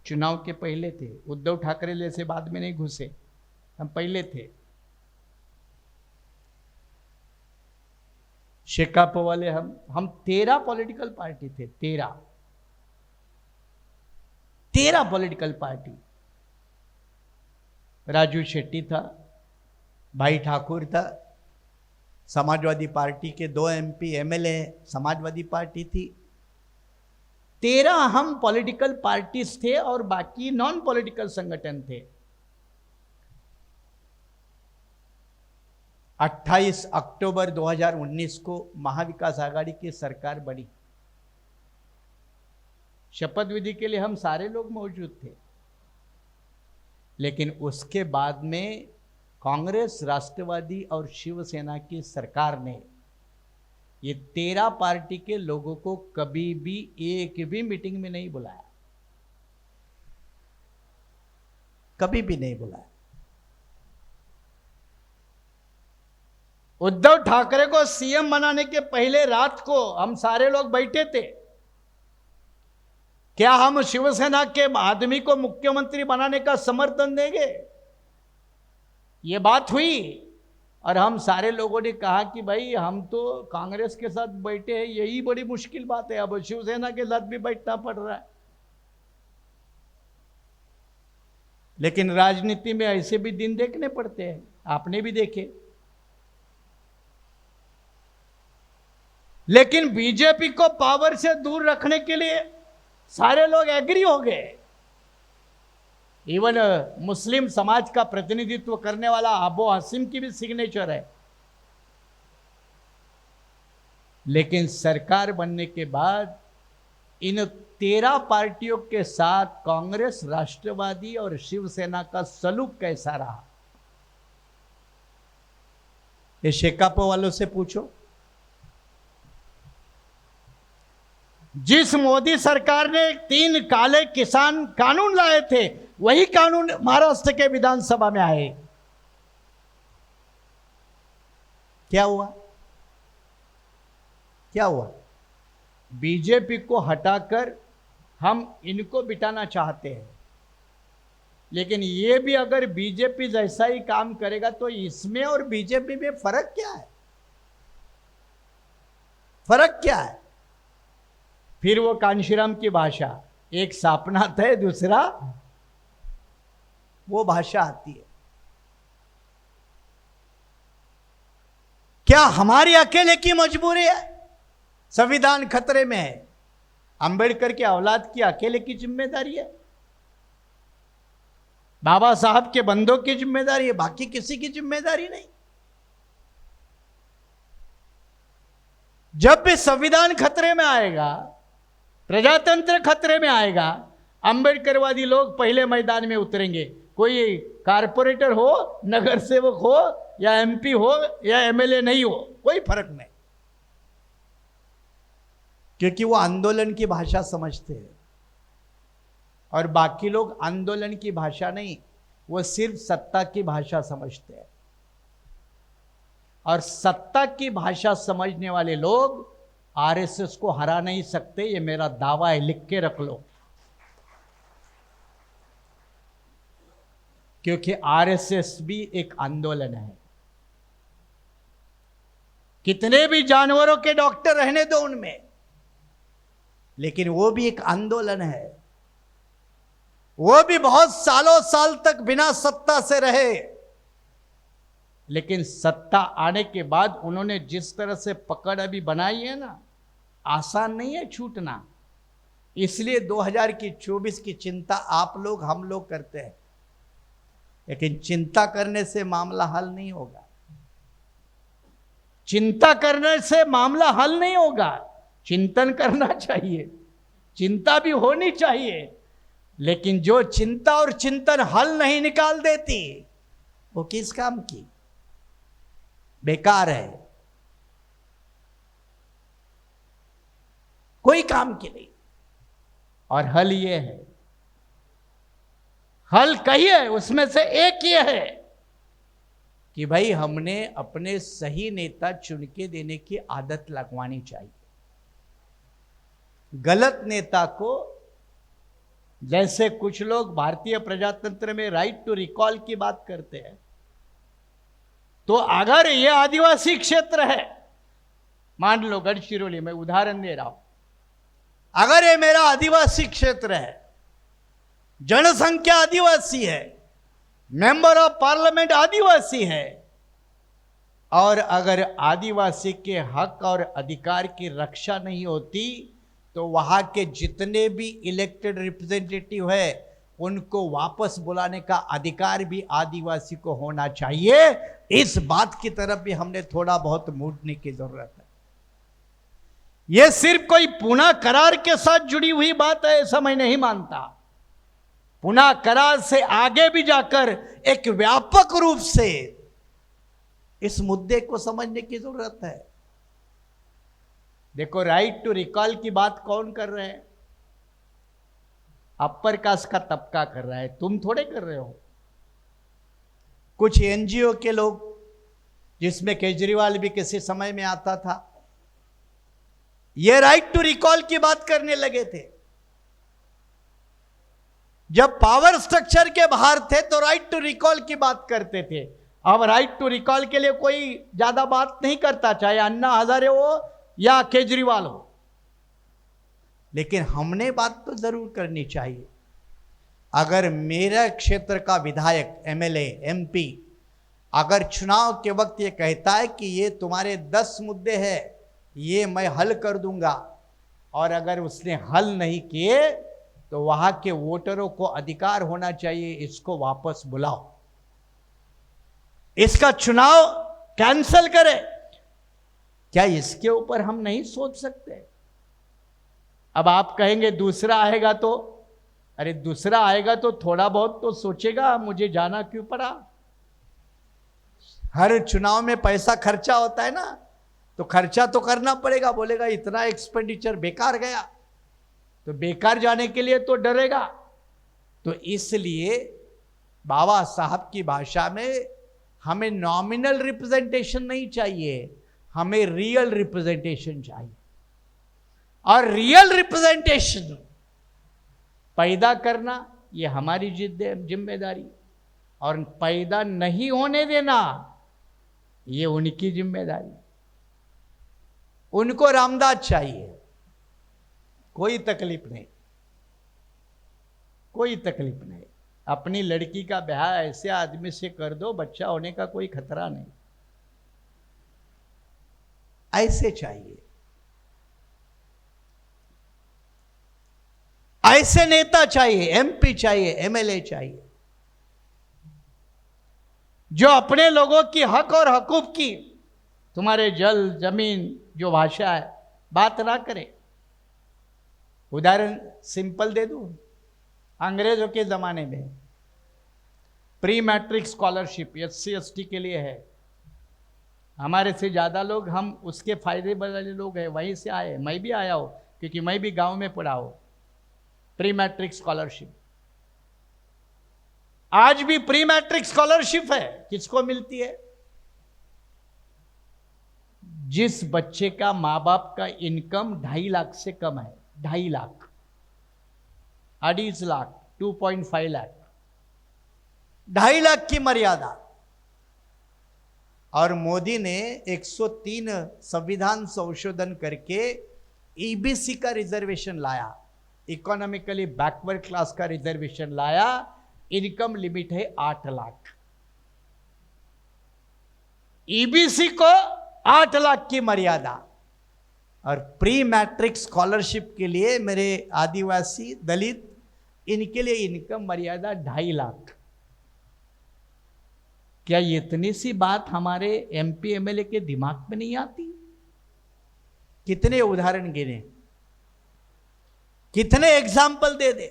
चुनाव के पहले थे। उद्धव ठाकरे जैसे बाद में नहीं घुसे, हम पहले थे। शेकाप वाले हम 13 पॉलिटिकल पार्टी थे, 13 पॉलिटिकल पार्टी। राजू शेट्टी था, भाई ठाकुर था, समाजवादी पार्टी के 2 MP MLA समाजवादी पार्टी थी। 13 हम पॉलिटिकल पार्टीज थे और बाकी नॉन पॉलिटिकल संगठन थे। 28 अक्टूबर 2019 को महाविकास आघाड़ी की सरकार बनी। शपथ विधि के लिए हम सारे लोग मौजूद थे, लेकिन उसके बाद में कांग्रेस, राष्ट्रवादी और शिवसेना की सरकार ने ये 13 पार्टी के लोगों को कभी भी एक भी मीटिंग में नहीं बुलाया, कभी भी नहीं बुलाया। उद्धव ठाकरे को सीएम बनाने के पहले रात को हम सारे लोग बैठे थे, क्या हम शिवसेना के आदमी को मुख्यमंत्री बनाने का समर्थन देंगे। ये बात हुई और हम सारे लोगों ने कहा कि भाई हम तो कांग्रेस के साथ बैठे हैं, यही बड़ी मुश्किल बात है, अब शिवसेना के साथ भी बैठना पड़ रहा है। लेकिन राजनीति में ऐसे भी दिन देखने पड़ते हैं, आपने भी देखे। लेकिन बीजेपी को पावर से दूर रखने के लिए सारे लोग एग्री हो गए। इवन मुस्लिम समाज का प्रतिनिधित्व करने वाला अबू हासिम की भी सिग्नेचर है। लेकिन सरकार बनने के बाद इन 13 पार्टियों के साथ कांग्रेस, राष्ट्रवादी और शिवसेना का सलूक कैसा रहा, ये शेकाप वालों से पूछो। जिस मोदी सरकार ने 3 काले किसान कानून लाए थे, वही कानून महाराष्ट्र के विधानसभा में आए। क्या हुआ? क्या हुआ? बीजेपी को हटाकर हम इनको बिठाना चाहते हैं, लेकिन ये भी अगर बीजेपी जैसा ही काम करेगा तो इसमें और बीजेपी में फर्क क्या है? फर्क क्या है? फिर वो कांशीराम की भाषा, एक सापनाथ है, दूसरा वो भाषा आती है। क्या हमारी अकेले की मजबूरी है? संविधान खतरे में है, अंबेडकर की औलाद की अकेले की जिम्मेदारी है, बाबा साहब के बंदों की जिम्मेदारी है, बाकी किसी की जिम्मेदारी नहीं। जब भी संविधान खतरे में आएगा, प्रजातंत्र खतरे में आएगा, अंबेडकरवादी लोग पहले मैदान में उतरेंगे। कोई कारपोरेटर हो, नगर सेवक हो, या MP हो, या MLA नहीं हो, कोई फर्क नहीं, क्योंकि वो आंदोलन की भाषा समझते हैं और बाकी लोग आंदोलन की भाषा नहीं, वो सिर्फ सत्ता की भाषा समझते हैं। और सत्ता की भाषा समझने वाले लोग RSS को हरा नहीं सकते, ये मेरा दावा है, लिख के रख लो। क्योंकि RSS भी एक आंदोलन है। कितने भी जानवरों के डॉक्टर रहने दो उनमें, लेकिन वो भी एक आंदोलन है। वो भी बहुत सालों साल तक बिना सत्ता से रहे, लेकिन सत्ता आने के बाद उन्होंने जिस तरह से पकड़ अभी बनाई है ना, आसान नहीं है छूटना। इसलिए 2024 की चिंता आप लोग हम लोग करते हैं, लेकिन चिंता करने से मामला हल नहीं होगा। चिंता करने से मामला हल नहीं होगा। चिंतन करना चाहिए, चिंता भी होनी चाहिए, लेकिन जो चिंता और चिंतन हल नहीं निकाल देती वो किस काम की, बेकार है, कोई काम की नहीं। और हल ये है, हल कई है, उसमें से एक ये है कि भाई हमने अपने सही नेता चुन के देने की आदत लगवानी चाहिए। गलत नेता को, जैसे कुछ लोग भारतीय प्रजातंत्र में राइट टू रिकॉल की बात करते हैं, तो अगर यह आदिवासी क्षेत्र है, मान लो गढ़चिरौली, मैं उदाहरण दे रहा हूं, अगर ये मेरा आदिवासी क्षेत्र है, जनसंख्या आदिवासी है, मेंबर ऑफ पार्लियामेंट आदिवासी है, और अगर आदिवासी के हक और अधिकार की रक्षा नहीं होती तो वहां के जितने भी इलेक्टेड रिप्रेजेंटेटिव है उनको वापस बुलाने का अधिकार भी आदिवासी को होना चाहिए। इस बात की तरफ भी हमने थोड़ा बहुत मूडने की जरूरत है। यह सिर्फ कोई पुणे करार के साथ जुड़ी हुई बात है ऐसा मैं नहीं मानता। पुणे करार से आगे भी जाकर एक व्यापक रूप से इस मुद्दे को समझने की जरूरत है। देखो, राइट टू रिकॉल की बात कौन कर रहे हैं? अपर कास्ट का तबका कर रहा है, तुम थोड़े कर रहे हो। कुछ एनजीओ के लोग, जिसमें केजरीवाल भी किसी समय में आता था, ये राइट टू रिकॉल की बात करने लगे थे। जब पावर स्ट्रक्चर के बाहर थे तो राइट टू रिकॉल की बात करते थे। अब राइट टू रिकॉल के लिए कोई ज्यादा बात नहीं करता, चाहे अन्ना हजारे हो या केजरीवाल हो। लेकिन हमने बात तो जरूर करनी चाहिए। अगर मेरा क्षेत्र का विधायक, एमएलए, एमपी अगर चुनाव के वक्त ये कहता है कि ये तुम्हारे 10 मुद्दे हैं, ये मैं हल कर दूंगा, और अगर उसने हल नहीं किए तो वहां के वोटरों को अधिकार होना चाहिए, इसको वापस बुलाओ, इसका चुनाव कैंसिल करे। क्या इसके ऊपर हम नहीं सोच सकते? अब आप कहेंगे दूसरा आएगा तो, अरे दूसरा आएगा तो थोड़ा बहुत तो सोचेगा, मुझे जाना क्यों पड़ा। हर चुनाव में पैसा खर्चा होता है ना, तो खर्चा तो करना पड़ेगा। बोलेगा इतना एक्सपेंडिचर बेकार गया, तो बेकार जाने के लिए तो डरेगा। तो इसलिए बाबा साहब की भाषा में हमें नॉमिनल रिप्रेजेंटेशन नहीं चाहिए, हमें रियल रिप्रेजेंटेशन चाहिए। और रियल रिप्रेजेंटेशन पैदा करना ये हमारी जिम्मेदारी, और पैदा नहीं होने देना ये उनकी जिम्मेदारी। उनको रामदास चाहिए, कोई तकलीफ नहीं, कोई तकलीफ नहीं। अपनी लड़की का ब्याह ऐसे आदमी से कर दो, बच्चा होने का कोई खतरा नहीं। ऐसे चाहिए, ऐसे नेता चाहिए, एमपी चाहिए, एमएलए चाहिए, जो अपने लोगों की हक और हकूक की, तुम्हारे जल जमीन जो भाषा है, बात ना करे। उदाहरण सिंपल दे दूं, अंग्रेजों के जमाने में pre matric scholarship SC ST के लिए है। हमारे से ज़्यादा लोग, हम उसके फायदे वाले लोग हैं, वहीं से आए। मैं भी आया हूँ, क्योंकि मैं भी गांव में पढ़ा हूँ। प्री मैट्रिक स्कॉलरशिप आज भी प्री मैट्रिक स्कॉलरशिप है, किसको मिलती है? जिस बच्चे का माँ बाप का इनकम 2.5 लाख से कम है, 2.5 लाख, 2.5 लाख, 2.5 लाख, 2.5 लाख की मर्यादा। और मोदी ने 103 संविधान संशोधन करके ईबीसी का रिजर्वेशन लाया, इकोनॉमिकली बैकवर्ड क्लास का रिजर्वेशन लाया। इनकम लिमिट है 8 लाख। ईबीसी को 8 लाख की मर्यादा, और प्री मैट्रिक स्कॉलरशिप के लिए मेरे आदिवासी दलित, इनके लिए इनकम मर्यादा 2.5 लाख। क्या इतनी सी बात हमारे एमपी एमएलए के दिमाग में नहीं आती? कितने उदाहरण गिने, कितने एग्जाम्पल दे दे।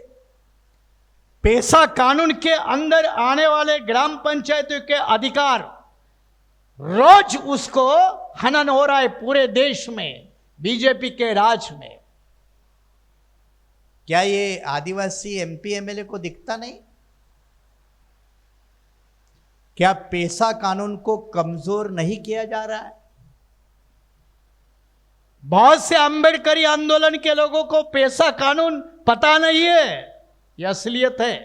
पैसा कानून के अंदर आने वाले ग्राम पंचायतों के अधिकार, रोज उसको हनन हो रहा है पूरे देश में, बीजेपी के राज में। क्या ये आदिवासी एमपी एमएलए को दिखता नहीं? क्या पैसा कानून को कमजोर नहीं किया जा रहा है? बहुत से अंबेडकरी आंदोलन के लोगों को पैसा कानून पता नहीं है। यह असलियत है,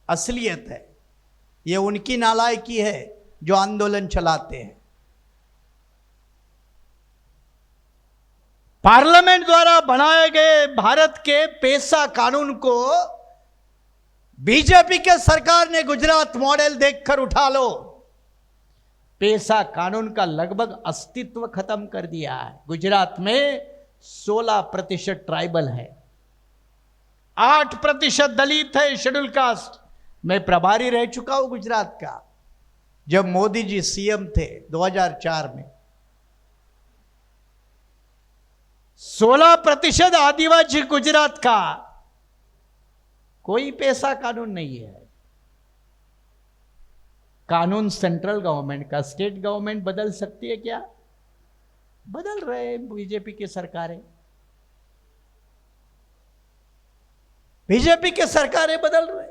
असलियत है। यह उनकी नालायकी है जो आंदोलन चलाते हैं। पार्लियामेंट द्वारा बनाए गए भारत के पैसा कानून को बीजेपी के सरकार ने गुजरात मॉडल देखकर उठा लो। पैसा कानून का लगभग अस्तित्व खत्म कर दिया है। गुजरात में 16% ट्राइबल है, 8% दलित है, शेड्यूल कास्ट। मैं प्रभारी रह चुका हूं गुजरात का, जब मोदी जी सीएम थे 2004 में। 16% आदिवासी गुजरात का। कोई पैसा कानून नहीं है। कानून सेंट्रल गवर्नमेंट का, स्टेट गवर्नमेंट बदल सकती है क्या? बदल रहे हैं बीजेपी की सरकारें। बीजेपी की सरकारें बदल रहे।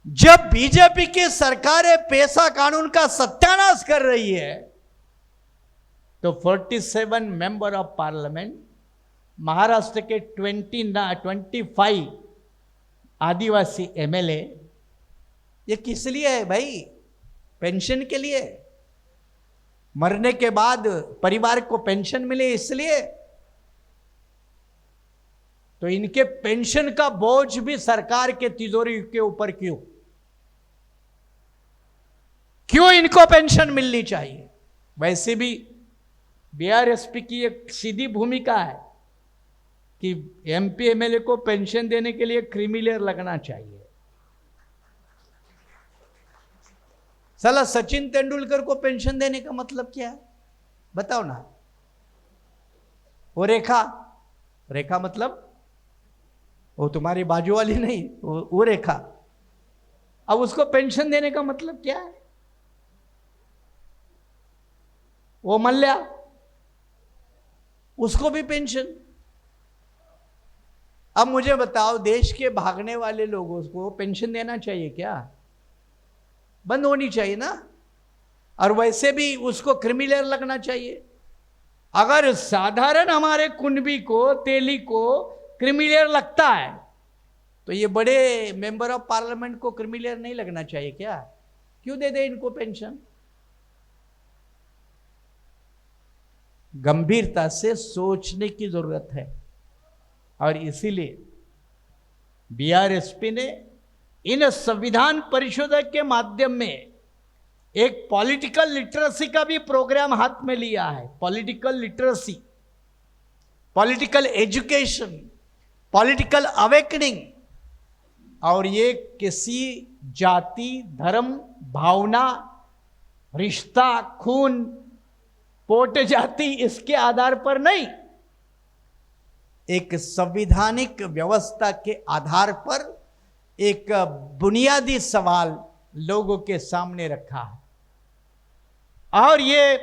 जब बीजेपी की सरकारें पैसा कानून का सत्यानाश कर रही है, तो 47 मेंबर ऑफ पार्लियामेंट, महाराष्ट्र के 25 आदिवासी एमएलए, ये किस लिए है भाई? पेंशन के लिए, मरने के बाद परिवार को पेंशन मिले इसलिए। तो इनके पेंशन का बोझ भी सरकार के तिजोरी के ऊपर क्यों? क्यों इनको पेंशन मिलनी चाहिए? वैसे भी बीआरएसपी की एक सीधी भूमिका है कि एमपी एमएलए को पेंशन देने के लिए क्रीमिलेयर लगना चाहिए। साला सचिन तेंदुलकर को पेंशन देने का मतलब क्या है? बताओ ना। वो रेखा, रेखा मतलब वो तुम्हारी बाजू वाली नहीं, वो रेखा। अब उसको पेंशन देने का मतलब क्या है? वो मल्ल्या, उसको भी पेंशन। अब मुझे बताओ, देश के भागने वाले लोगों को पेंशन देना चाहिए क्या? बंद होनी चाहिए ना। और वैसे भी उसको क्रिमिलेयर लगना चाहिए। अगर साधारण हमारे कुणबी को, तेली को क्रिमिलेयर लगता है, तो ये बड़े मेंबर ऑफ पार्लियामेंट को क्रिमिलेयर नहीं लगना चाहिए क्या? क्यों दे दे इनको पेंशन? गंभीरता से सोचने की जरूरत है। और इसीलिए बीआरएसपी ने इन संविधान परिशोधन के माध्यम में एक पॉलिटिकल लिटरेसी का भी प्रोग्राम हाथ में लिया है। Political literacy, political education, political awakening. और ये किसी जाति, धर्म, भावना, रिश्ता, खून, पोट जाति, इसके आधार पर नहीं, एक संवैधानिक व्यवस्था के आधार पर एक बुनियादी सवाल लोगों के सामने रखा है। और ये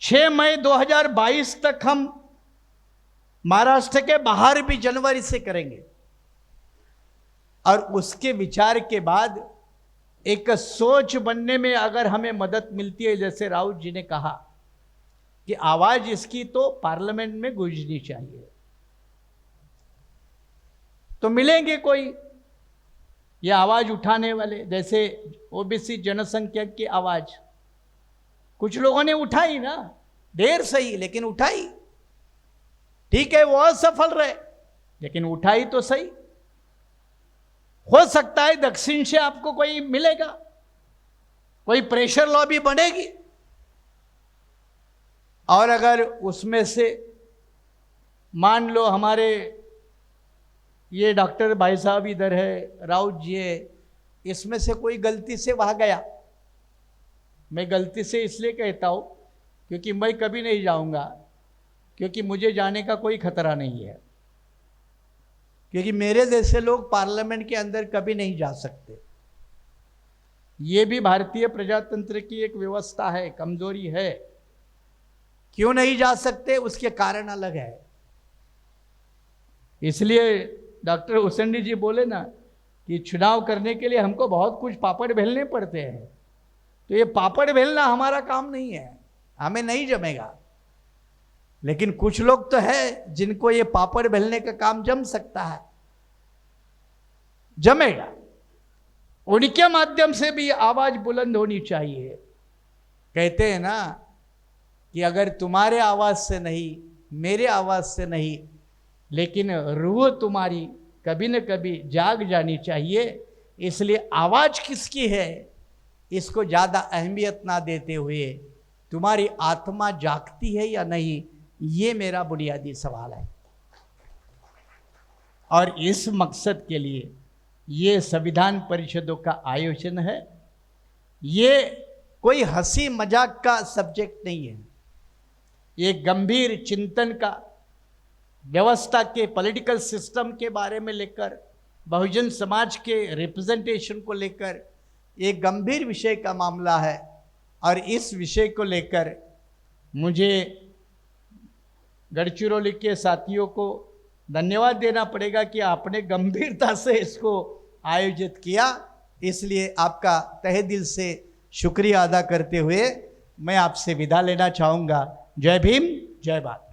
6 मई 2022 तक हम महाराष्ट्र के बाहर भी जनवरी से करेंगे। और उसके विचार के बाद एक सोच बनने में अगर हमें मदद मिलती है, जैसे राउत जी ने कहा कि आवाज इसकी तो पार्लियामेंट में गूंजनी चाहिए, तो मिलेंगे कोई ये आवाज उठाने वाले, जैसे ओबीसी जनसंख्यक की आवाज कुछ लोगों ने उठाई ना, देर सही लेकिन उठाई। ठीक है, वो असफल रहे लेकिन उठाई तो सही। हो सकता है दक्षिण से आपको कोई मिलेगा, कोई प्रेशर लॉबी बनेगी, और अगर उसमें से मान लो हमारे ये डॉक्टर भाई साहब इधर है, राउत जी है, इसमें से कोई गलती से वहां गया, मैं गलती से इसलिए कहता हूं क्योंकि मैं कभी नहीं जाऊंगा, क्योंकि मुझे जाने का कोई खतरा नहीं है, क्योंकि मेरे जैसे लोग पार्लियामेंट के अंदर कभी नहीं जा सकते। ये भी भारतीय प्रजातंत्र की एक व्यवस्था है, कमजोरी है। क्यों नहीं जा सकते उसके कारण अलग है। इसलिए डॉक्टर हुसैनी जी बोले ना कि चुनाव करने के लिए हमको बहुत कुछ पापड़ बेलने पड़ते हैं, तो ये पापड़ बेलना हमारा काम नहीं है, हमें नहीं जमेगा। लेकिन कुछ लोग तो है जिनको ये पापड़ बेलने का काम जम सकता है, जमेगा। उनके माध्यम से भी आवाज बुलंद होनी चाहिए। कहते हैं ना कि अगर तुम्हारे आवाज से नहीं, मेरे आवाज से नहीं, लेकिन रूह तुम्हारी कभी न कभी जाग जानी चाहिए। इसलिए आवाज किसकी है इसको ज्यादा अहमियत ना देते हुए तुम्हारी आत्मा जागती है या नहीं, ये मेरा बुनियादी सवाल है। और इस मकसद के लिए ये संविधान परिषदों का आयोजन है। ये कोई हंसी मजाक का सब्जेक्ट नहीं है, ये गंभीर चिंतन का, व्यवस्था के, पॉलिटिकल सिस्टम के बारे में लेकर, बहुजन समाज के रिप्रेजेंटेशन को लेकर एक गंभीर विषय का मामला है। और इस विषय को लेकर मुझे गढ़चिरौली के साथियों को धन्यवाद देना पड़ेगा कि आपने गंभीरता से इसको आयोजित किया। इसलिए आपका तहे दिल से शुक्रिया अदा करते हुए मैं आपसे विदा लेना चाहूँगा। जय भीम, जय भारत।